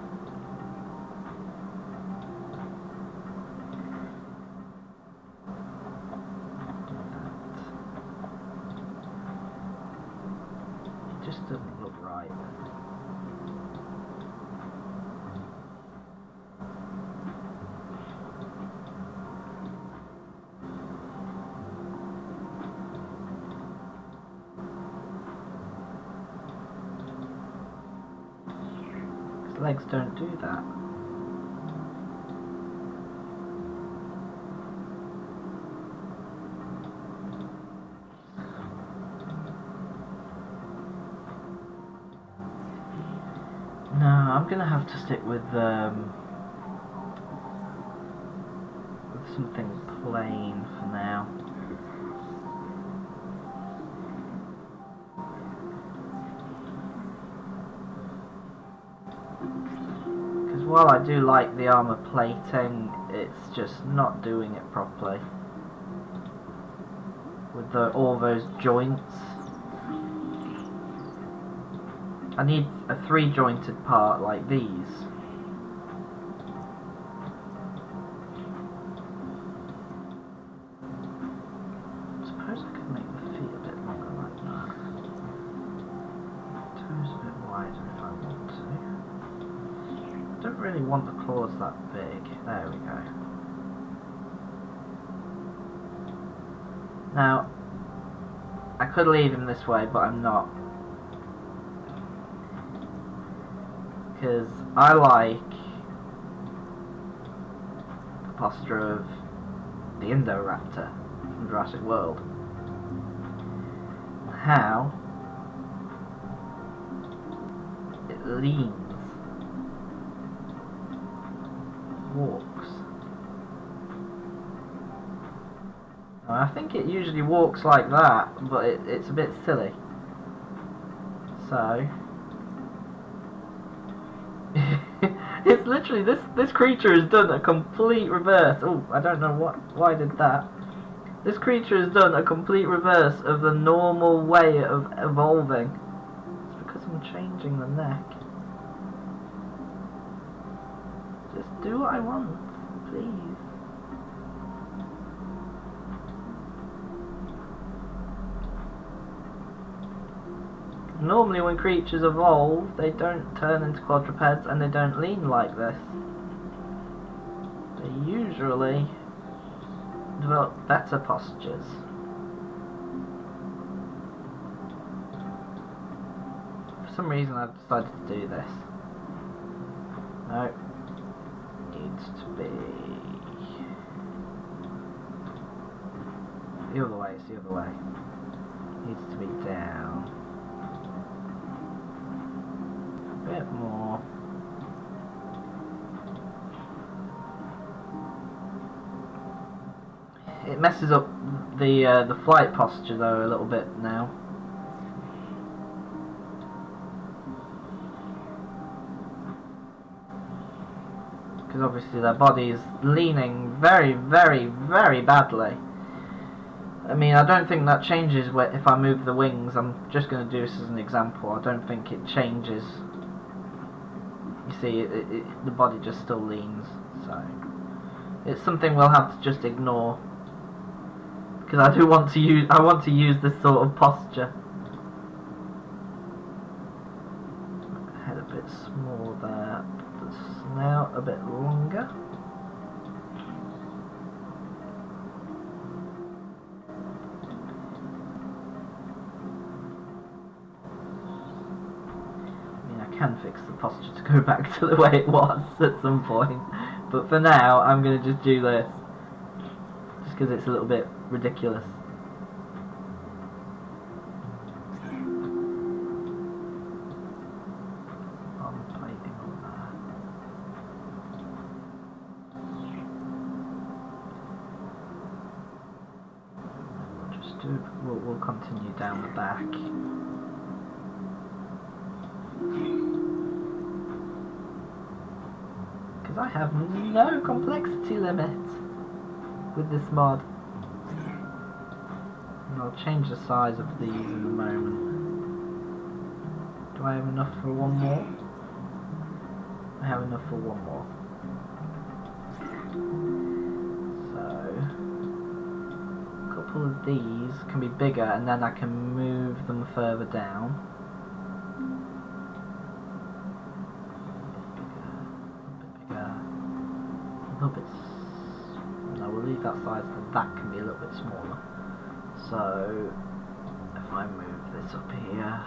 It just doesn't look right. Legs don't do that. No, I'm gonna have to stick with something plain for now. While I do like the armour plating, it's just not doing it properly. With all those joints. I need a 3-jointed part like these. I suppose I could make the feet a bit longer like that. Toes a bit wider if I want to. I don't really want the claws that big. There we go. Now, I could leave him this way, but I'm not. Because I like the posture of the Indoraptor from Jurassic World. How it leans. Walks. Now, I think it usually walks like that, but it's a bit silly. So it's literally this creature has done a complete reverse. Oh, I don't know why I did that. This creature has done a complete reverse of the normal way of evolving. It's because I'm changing the neck. Just do what I want, please. Normally when creatures evolve, they don't turn into quadrupeds and they don't lean like this. They usually develop better postures. For some reason I've decided to do this. No. Needs to be the other way, it's the other way. Needs to be down. A bit more. It messes up the flight posture though a little bit now. Because obviously their body is leaning very, very, very badly. I mean, I don't think that changes if I move the wings. I'm just going to do this as an example. I don't think it changes. You see, the body just still leans. So it's something we'll have to just ignore. Because I want to use this sort of posture. Head a bit small there. The snout a bit longer. Can fix the posture to go back to the way it was at some point, but for now I'm going to just do this just because it's a little bit ridiculous. We'll continue down the back. Because I have no complexity limit with this mod. And I'll change the size of these in a moment. Do I have enough for one more? I have enough for one more. So, a couple of these can be bigger, and then I can move them further down. A little bit. No, we'll leave that size, and that can be a little bit smaller. So, if I move this up here,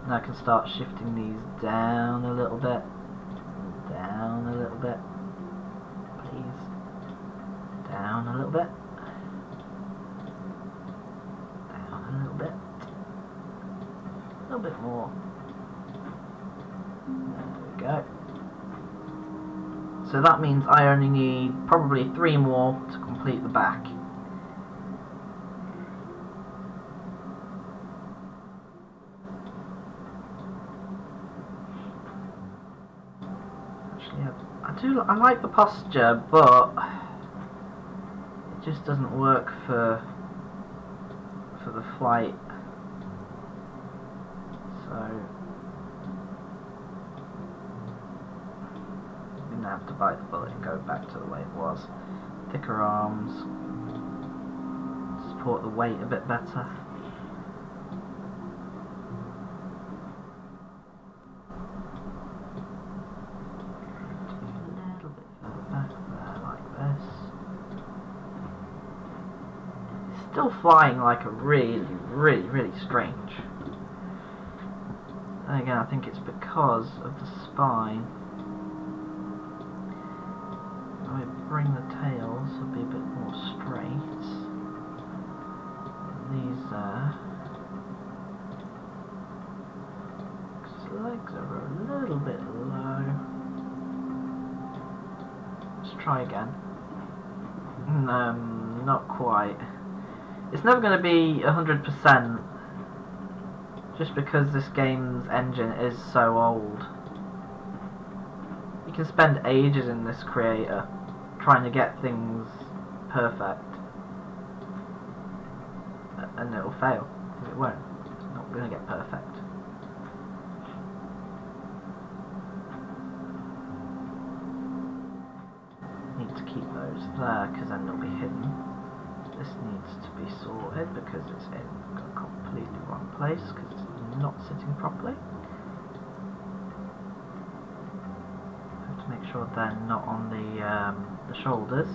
now I can start shifting these down a little bit. Down a little bit. Please. Down a little bit. Down a little bit. A little bit more. There we go. So that means I only need probably 3 more to complete the back. Actually, I like the posture, but it just doesn't work for the flight. So I'm gonna have to bite the bullet and go back to the way it was. Thicker arms, support the weight a bit better. Still flying like a really strange. And again, I think it's because of the spine. I bring the tails to be a bit more straight. These legs are a little bit low. Let's try again. Not quite. It's never going to be 100% just because this game's engine is so old. You can spend ages in this creator trying to get things perfect, and it'll fail because it won't. It's not going to get perfect. Need to keep those there because then they'll be hidden. This needs to be sorted because it's in a completely wrong place because it's not sitting properly. I have to make sure they're not on the shoulders.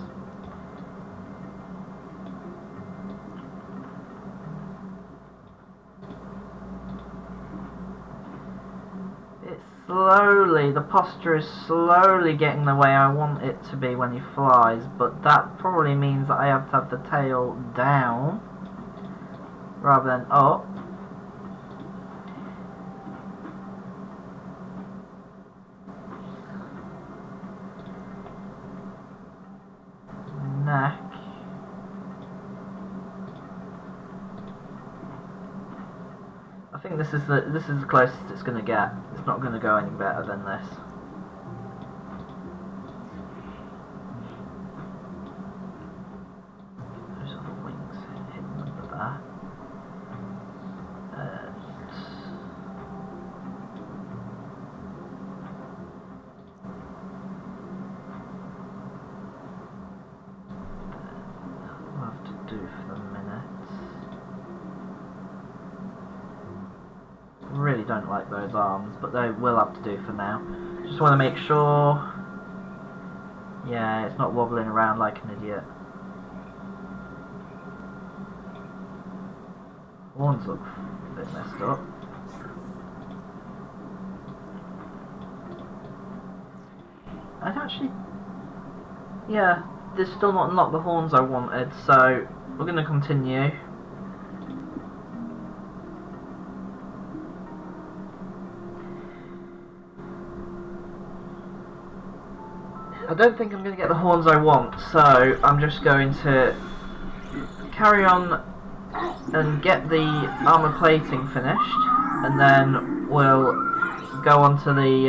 The posture is slowly getting the way I want it to be when he flies, but that probably means that I have to have the tail down rather than up. Neck. I think this is the closest it's going to get. It's not going to go any better than this. Those other wings hidden under there. I'll have to do for the minute. Really don't like those arms, but they will have to do for now. Just want to make sure, yeah, it's not wobbling around like an idiot. Horns look a bit messed up. I'd actually, yeah, there's still not the horns I wanted, so we're going to continue. I don't think I'm going to get the horns I want, so I'm just going to carry on and get the armor plating finished, and then we'll go on to the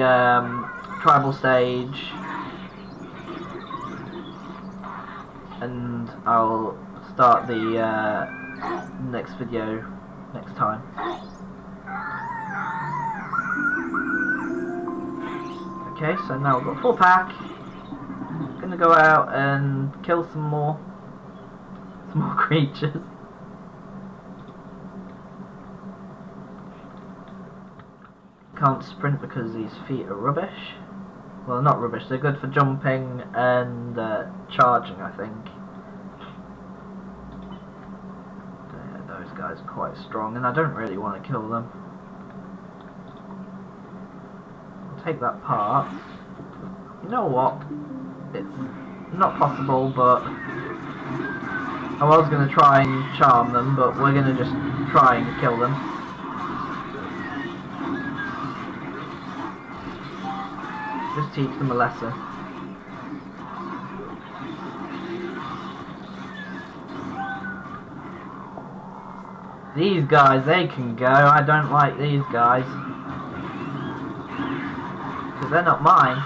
tribal stage, and I'll start the next video next time. Okay, so now we've got full pack. Gonna go out and kill some more creatures. Can't sprint because these feet are rubbish. Well, not rubbish, they're good for jumping and charging, I think. Yeah, those guys are quite strong, and I don't really want to kill them. I'll take that part. You know what? It's not possible, but I was going to try and charm them, but we're going to just try and kill them. Just teach them a lesson. These guys, they can go. I don't like these guys. Because they're not mine.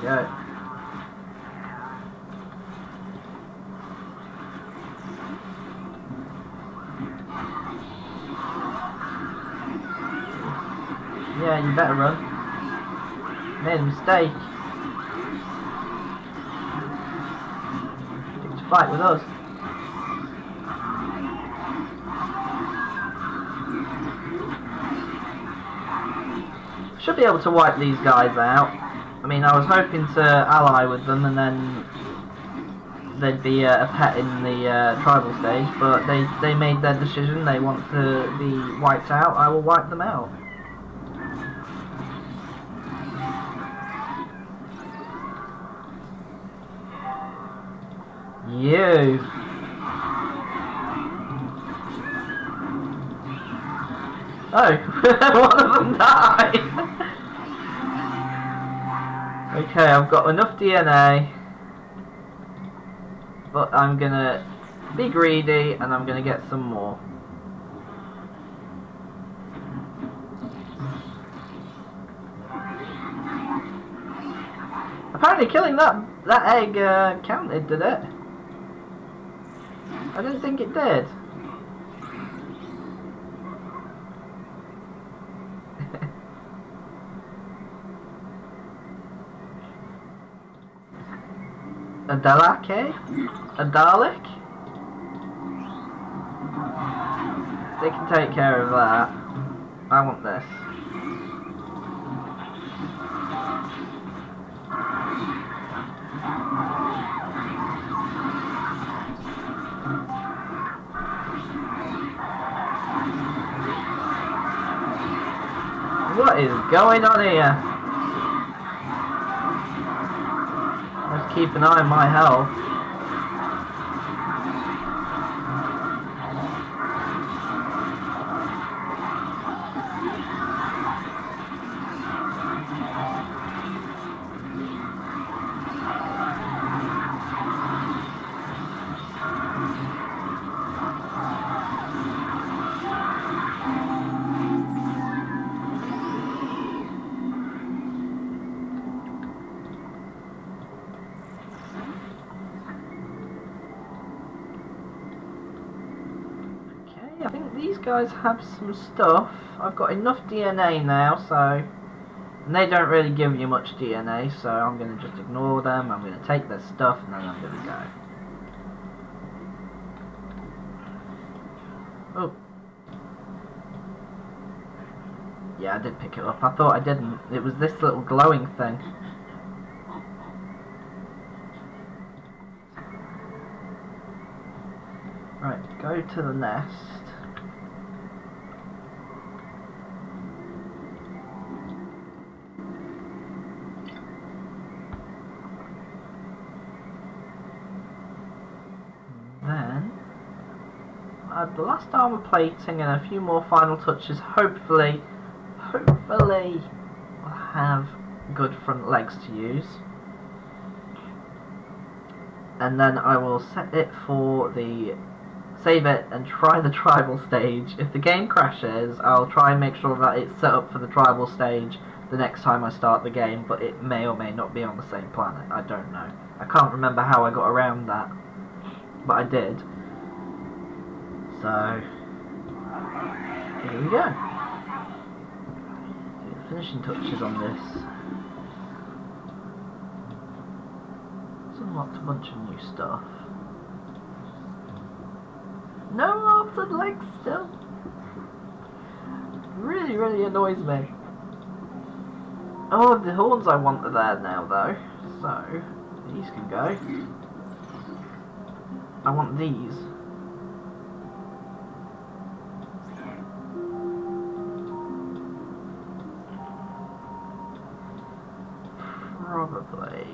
There we go. Yeah, you better run. Made a mistake. To fight with us. Should be able to wipe these guys out. I mean, I was hoping to ally with them and then they'd be a pet in the tribal stage, but they made their decision. They want to be wiped out. I will wipe them out. You. Oh, one of them died. Okay, I've got enough DNA, but I'm gonna be greedy and I'm gonna get some more. Apparently killing that egg counted, did it? I didn't think it did. A Dalek? A Dalek? They can take care of that. I want this. What is going on here? Let's keep an eye on my health. I think these guys have some stuff. I've got enough DNA now, so... And they don't really give you much DNA, so I'm going to just ignore them. I'm going to take their stuff, and then I'm going to go. Oh. Yeah, I did pick it up. I thought I didn't. It was this little glowing thing. Right, go to the nest. Then add the last armor plating and a few more final touches. Hopefully we'll have good front legs to use. And then I will set it for save it and try the tribal stage. If the game crashes, I'll try and make sure that it's set up for the tribal stage the next time I start the game, but it may or may not be on the same planet. I don't know. I can't remember how I got around that. but I did. So here we go. The finishing touches on this. It's unlocked a bunch of new stuff. No arms and legs still. Really annoys me. Oh, the horns I want are there now though, so these can go. I want these. Probably.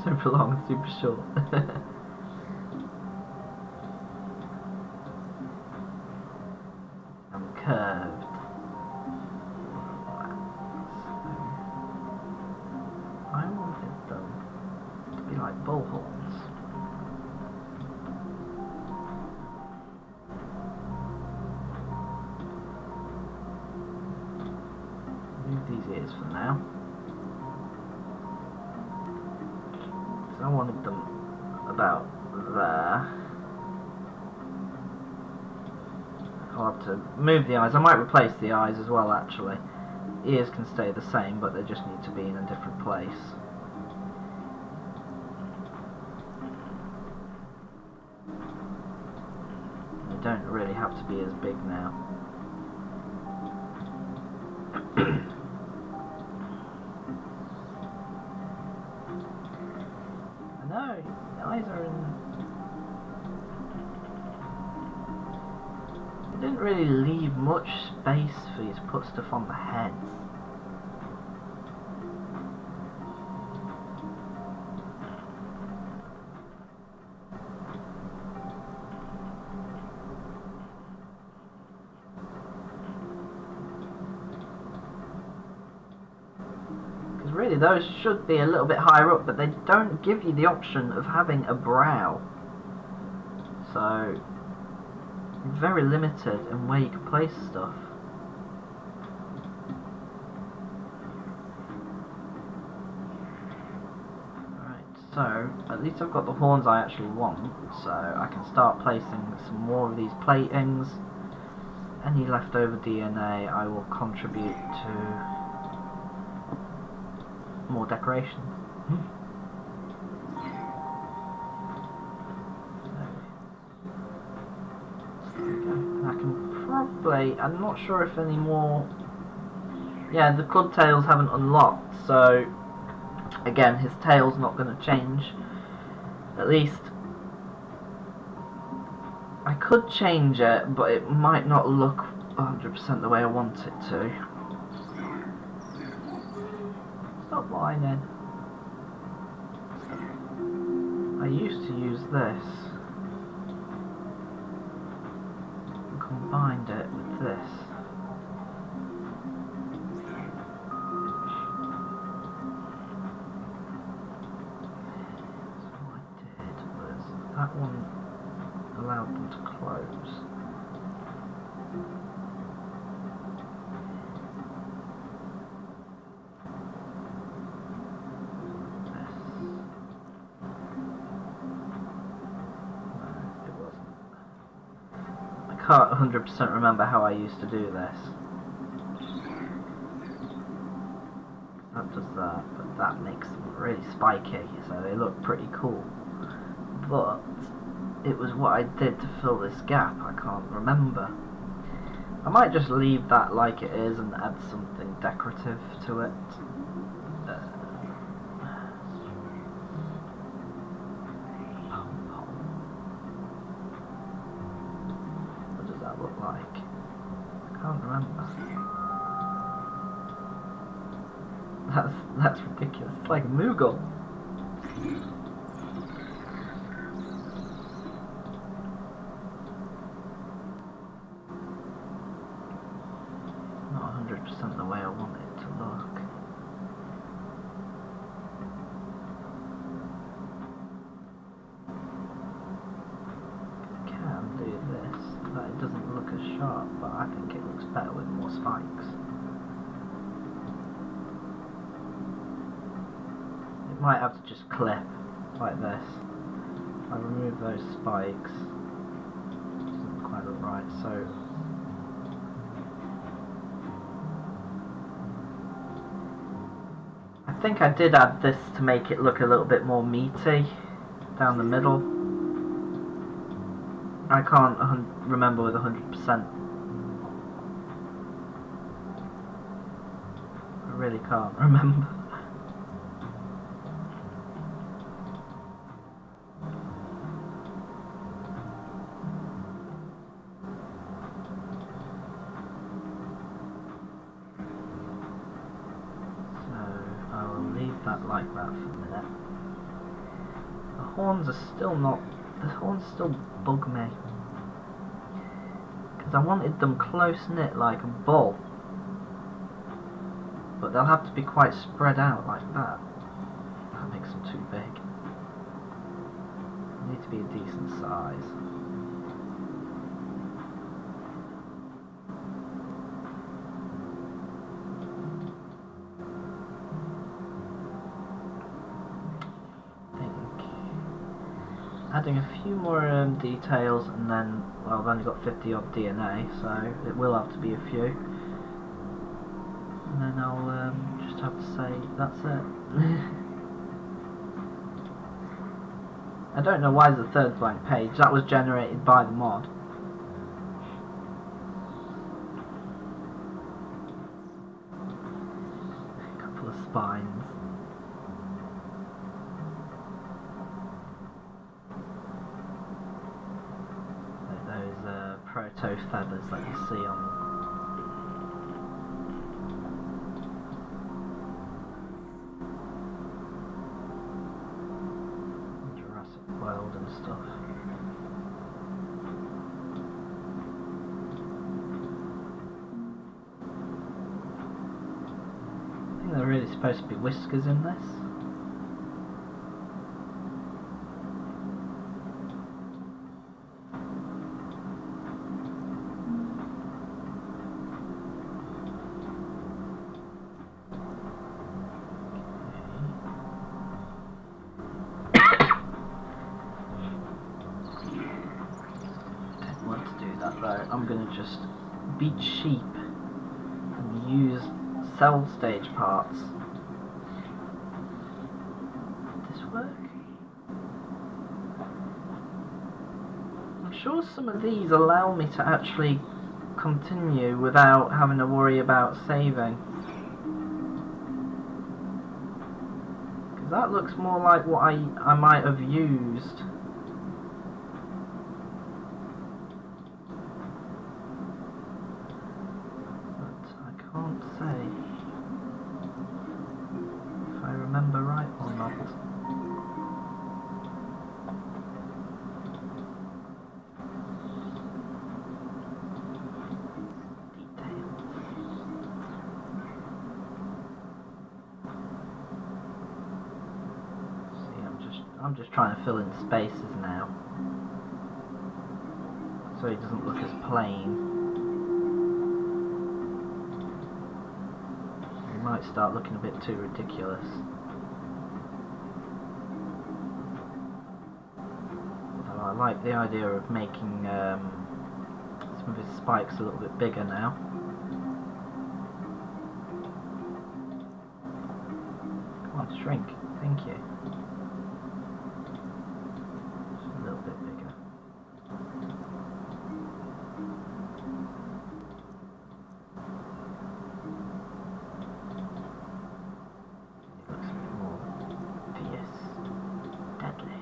Super long, super short. I'm curved. I wanted them to be like bullhorns. Move these ears for now. I wanted them about there. I'll have to move the eyes. I might replace the eyes as well actually. Ears can stay the same, but they just need to be in a different place. They don't really have to be as big now. No, the eyes are in... It didn't really leave much space for you to put stuff on the heads. Really, those should be a little bit higher up, but they don't give you the option of having a brow. So, very limited in where you can place stuff. Alright, so at least I've got the horns I actually want, so I can start placing some more of these platings. Any leftover DNA I will contribute to more decorations. So, there we go. And I can probably, I'm not sure if any more, yeah, the club tails haven't unlocked, so again his tail's not going to change. At least I could change it, but it might not look 100% the way I want it to. Stop whining. I used to use this and combined it with this. So what I did was that one allowed them to close. I can't 100% remember how I used to do this. That does that, but that makes them really spiky, so they look pretty cool. But it was what I did to fill this gap, I can't remember. I might just leave that like it is and add something decorative to it. Look like? I can't remember. That's ridiculous. It's like a Moogle. It's not 100% the way I want it to look. I can do this. That it doesn't look as sharp, but I think it looks better with more spikes. It might have to just clip like this. If I remove those spikes, it doesn't quite look right, so I think I did add this to make it look a little bit more meaty down the middle. I can't remember with 100%. I really can't remember. That like that for a minute. The horns are still not. The horns still bug me because I wanted them close knit like a ball, but they'll have to be quite spread out like that. That makes them too big. They need to be a decent size. Adding a few more details, and then, well, I've only got 50 odd DNA, so it will have to be a few. And then I'll just have to say that's it. I don't know why there's a third blank page. That was generated by the mod. A couple of spines. Proto feathers that you see on Jurassic World and stuff. I think there are really supposed to be whiskers in this. I'm going to just beat sheep and use cell stage parts. Did this work? I'm sure some of these allow me to actually continue without having to worry about saving. Because that looks more like what I might have used. Remember right or not. Details. See, I'm just trying to fill in spaces now, so it doesn't look as plain. It might start looking a bit too ridiculous. I like the idea of making some of his spikes a little bit bigger now. Come on, shrink. Thank you. Just a little bit bigger. It looks a bit more fierce, deadly.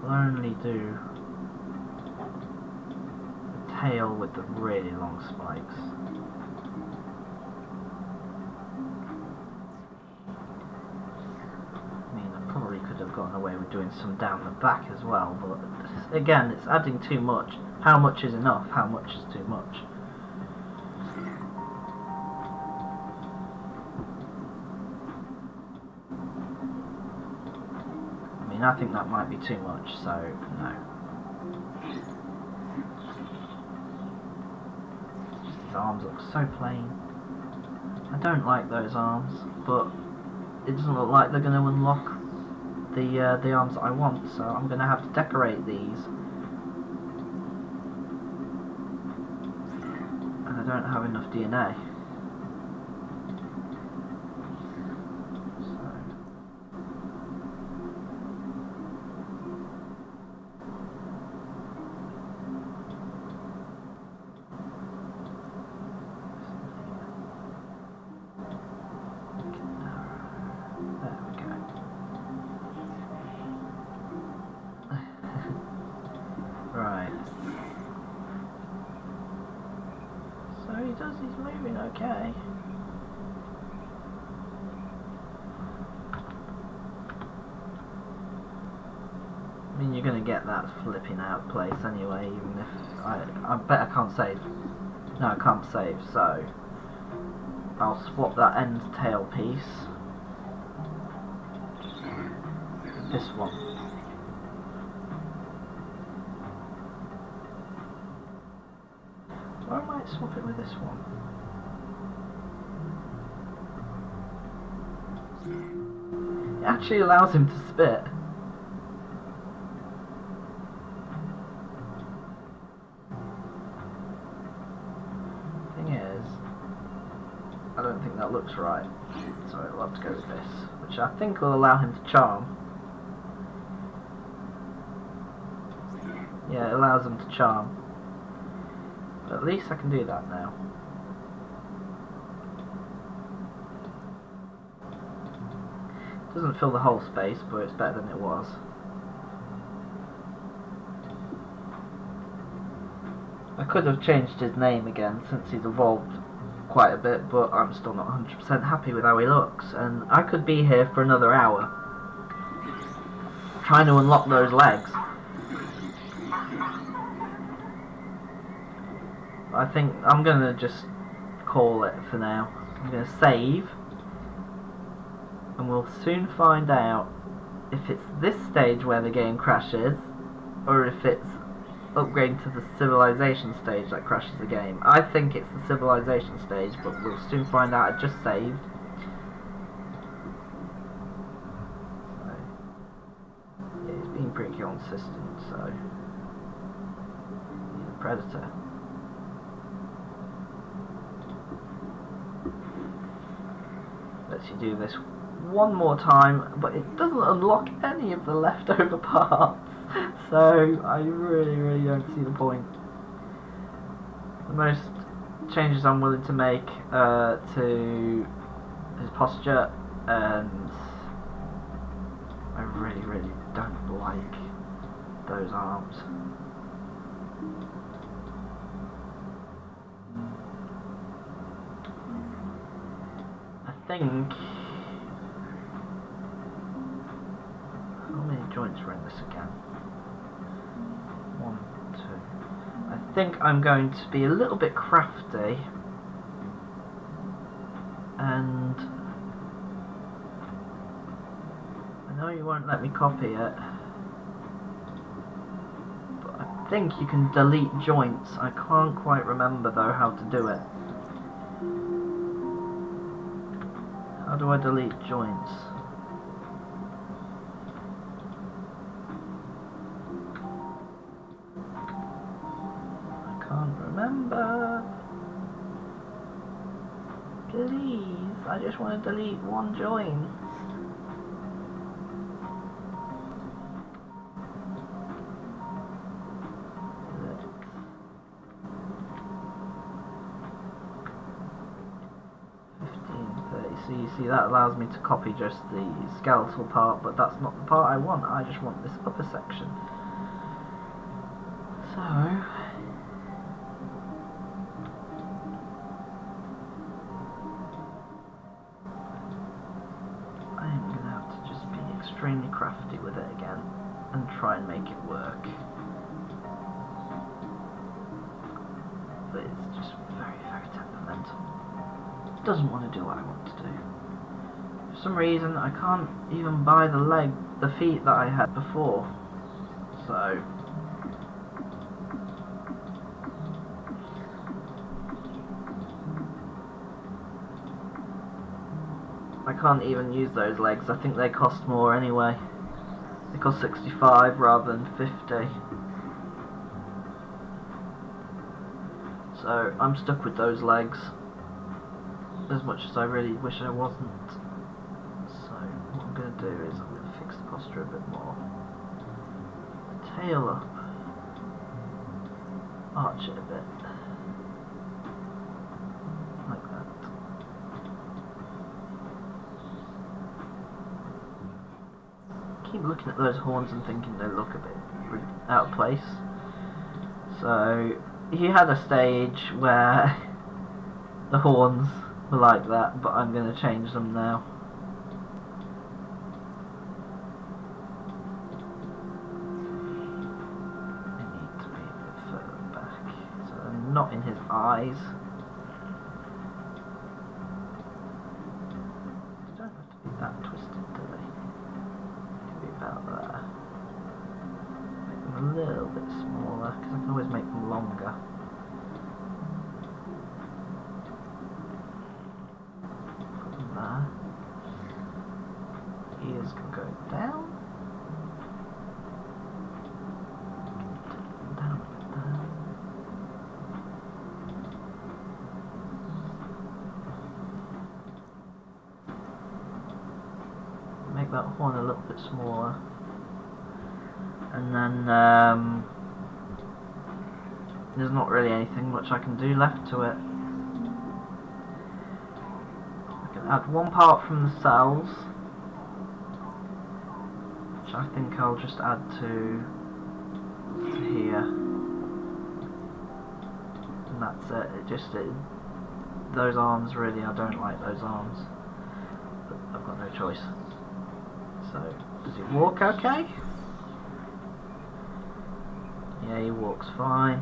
I'll only do the tail with the really long spikes. I mean, I probably could have gotten away with doing some down the back as well, but again, it's adding too much. How much is enough? How much is too much? I think that might be too much, so no. It's just his arms look so plain. I don't like those arms, but it doesn't look like they're going to unlock the arms that I want, so I'm going to have to decorate these. And I don't have enough DNA. Right. So he's moving okay. I mean, you're gonna get that flipping out place anyway, even if I bet I can't save. No, I can't save, so I'll swap that end tail piece. This one. Or I might swap it with this one. It actually allows him to spit. Thing is, I don't think that looks right, so I'll have to go with this, which I think will allow him to charm. Yeah, it allows him to charm. But at least I can do that now. Doesn't fill the whole space, but it's better than it was. I could have changed his name again since he's evolved quite a bit, but I'm still not 100% happy with how he looks, and I could be here for another hour trying to unlock those legs. I think I'm gonna just call it for now. I'm gonna save, and we'll soon find out if it's this stage where the game crashes, or if it's upgrading to the civilization stage that crashes the game. I think it's the civilization stage, but we'll soon find out. I just saved. So, yeah, it's been pretty consistent, so he's a predator. Lets you do this one more time, but it doesn't unlock any of the leftover parts. So I really don't see the point. The most changes I'm willing to make to his posture, and I really don't like those arms. I think, how many joints were in this again? 1, 2. I think I'm going to be a little bit crafty, and I know you won't let me copy it, but I think you can delete joints. I can't quite remember though how to do it. How do I delete joints? I can't remember. Please, I just want to delete one joint. So you see that allows me to copy just the skeletal part, but that's not the part I want. I just want this upper section. So I am going to have to just be extremely crafty with it again and try and make it work. But it's just very temperamental. It doesn't want to do what I want to do. For some reason I can't even buy the feet that I had before. So I can't even use those legs. I think they cost more anyway. They cost 65 rather than 50. So I'm stuck with those legs, as much as I really wish I wasn't. So what I'm going to do is I'm going to fix the posture a bit more. Tail up. Arch it a bit. Like that. Keep looking at those horns and thinking they look a bit out of place. So he had a stage where the horns were like that, but I'm going to change them now. They need to be a bit further back, so they're not in his eyes. They don't have to be that twisted, do they? Could be about there. Make them a little bit smaller, because I can always make them longer. Put them there. Ears can go down. Down a bit there. Make that horn a little bit smaller. And then there's not really anything much I can do left to it. I can add one part from the cells, which I think I'll just add to here, and that's it. Those arms, really, I don't like those arms, but I've got no choice. So, does it walk okay? Yeah, he walks fine.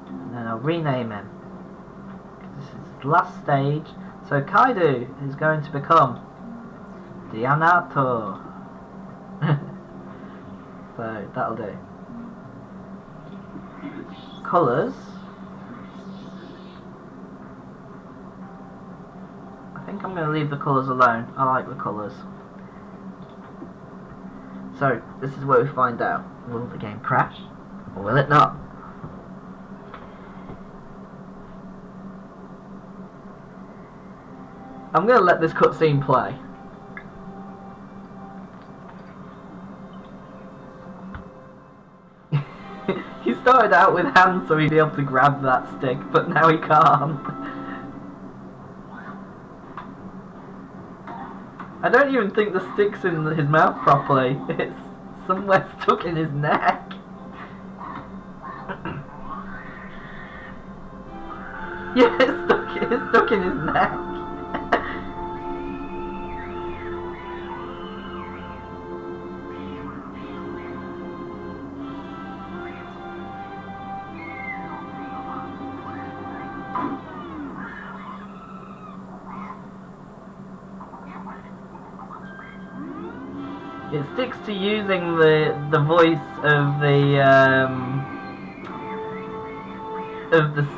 And then I'll rename him. This is his last stage. So Kaido is going to become Dianato. So that'll do. Colours. I think I'm going to leave the colours alone. I like the colours. So this is where we find out. Will the game crash? Or will it not? I'm going to let this cutscene play. He started out with hands so he'd be able to grab that stick, but now he can't. I don't even think the stick's in his mouth properly. It's somewhere stuck in his neck. Yeah, it's stuck in his neck. It sticks to using the voice of the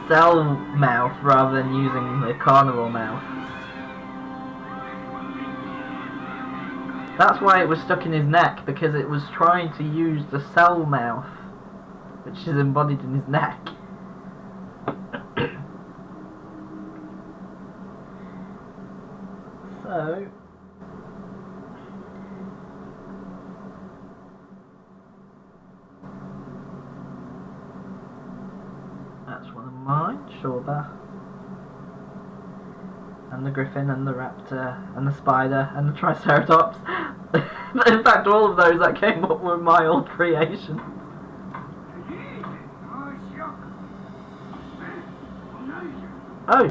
cell mouth rather than using the carnival mouth. That's why it was stuck in his neck, because it was trying to use the cell mouth, which is embodied in his neck. So that's one of mine, Shorba. And the griffin, and the raptor, and the spider, and the triceratops. In fact, all of those that came up were my old creations. Oh,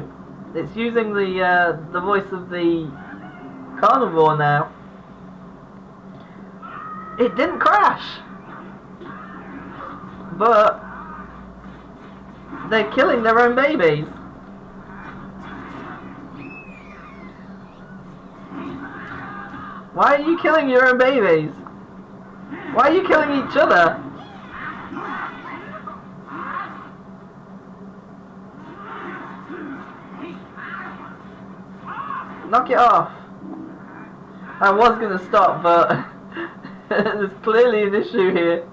it's using the voice of the carnivore now. It didn't crash, but they're killing their own babies. Why are you killing your own babies? Why are you killing each other? Knock it off. I was gonna stop, but there's clearly an issue here.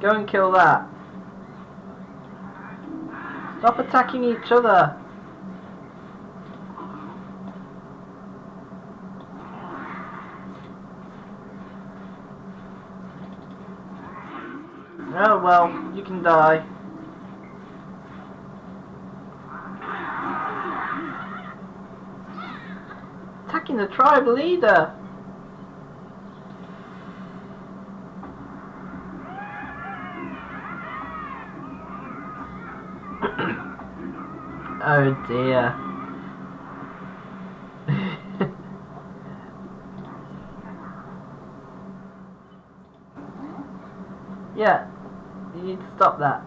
Go and kill that. Stop attacking each other. Oh well, you can die. Attacking the tribe leader. Oh dear. Yeah, you need to stop that.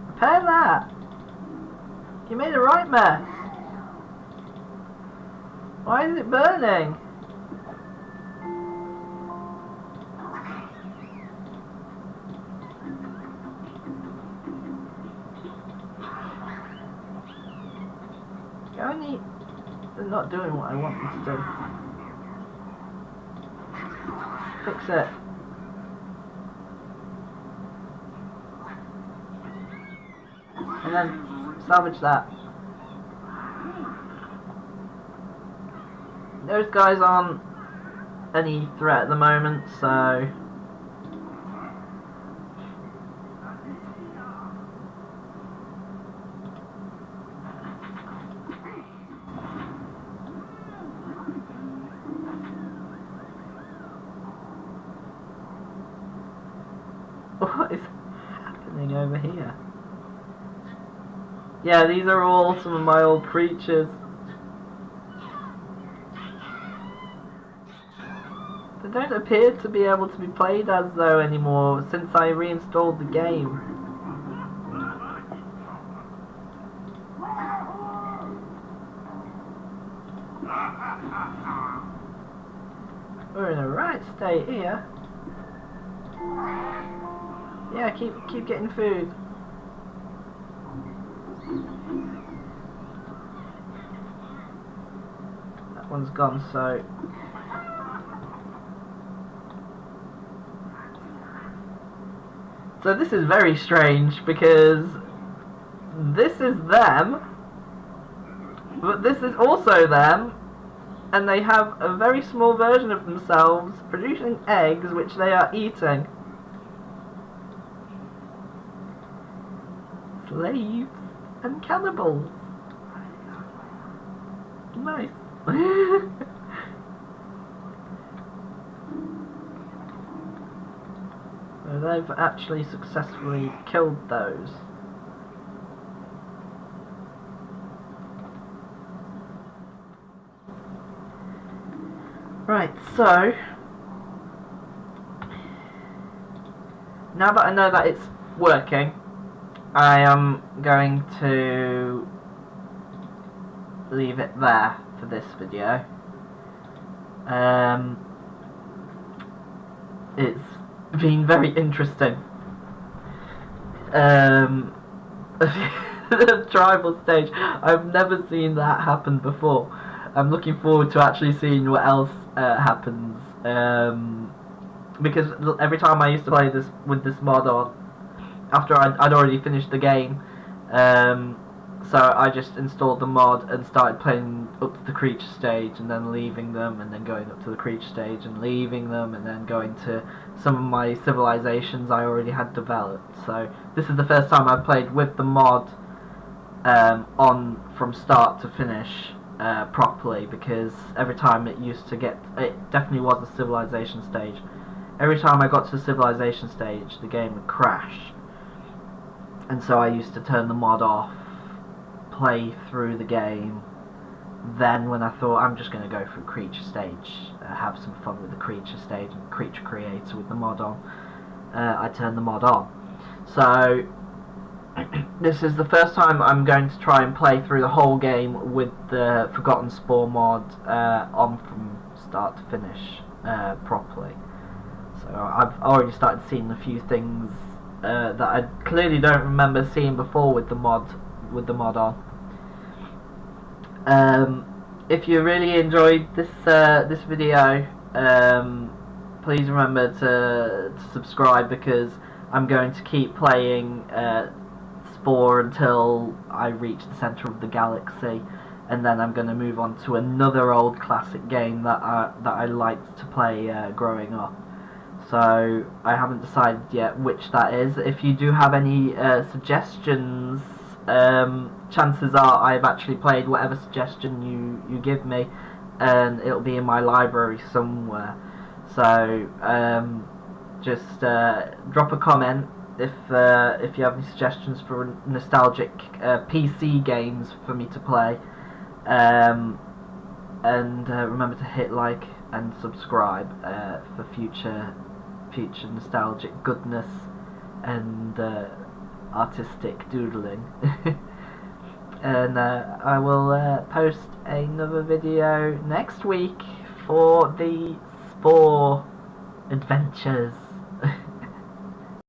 Repair that! You made a right mess! Why is it burning? Go and eat. They're not doing what I want them to do. Fix it. And then salvage that. Those guys aren't any threat at the moment, so what is happening over here? Yeah, these are all some of my old creatures. They don't appear to be able to be played as though anymore since I reinstalled the game. We're in a right state here. Yeah, keep getting food. That one's gone, so this is very strange because this is them, but this is also them, and they have a very small version of themselves producing eggs which they are eating. Slaves and cannibals. Nice. So they've actually successfully killed those. Right, so now that I know that it's working, I am going to leave it there for this video. It's been very interesting. The tribal stage, I've never seen that happen before. I'm looking forward to actually seeing what else happens, because every time I used to play this with this mod on, after I'd already finished the game, so I just installed the mod and started playing up to the creature stage and then leaving them, and then going up to the creature stage and leaving them, and then going to some of my civilizations I already had developed. So this is the first time I've played with the mod on from start to finish properly, because every time it definitely was a civilization stage. Every time I got to the civilization stage, the game would crash. and so I used to turn the mod off, play through the game. Then when I thought I'm just going to go through creature stage, have some fun with the creature stage and creature creator with the mod on, I turned the mod on. So this is the first time I'm going to try and play through the whole game with the Forgotten Spore mod on from start to finish properly. So I've already started seeing a few things that I clearly don't remember seeing before with the mod on. If you really enjoyed this video, please remember to subscribe, because I'm going to keep playing SPORE until I reach the centre of the galaxy, and then I'm going to move on to another old classic game that I liked to play growing up. So I haven't decided yet which that is. If you do have any suggestions, chances are I've actually played whatever suggestion you give me, and it'll be in my library somewhere. So just drop a comment if you have any suggestions for nostalgic PC games for me to play, and remember to hit like and subscribe for future nostalgic goodness and artistic doodling. And I will post another video next week for the SPORE adventures.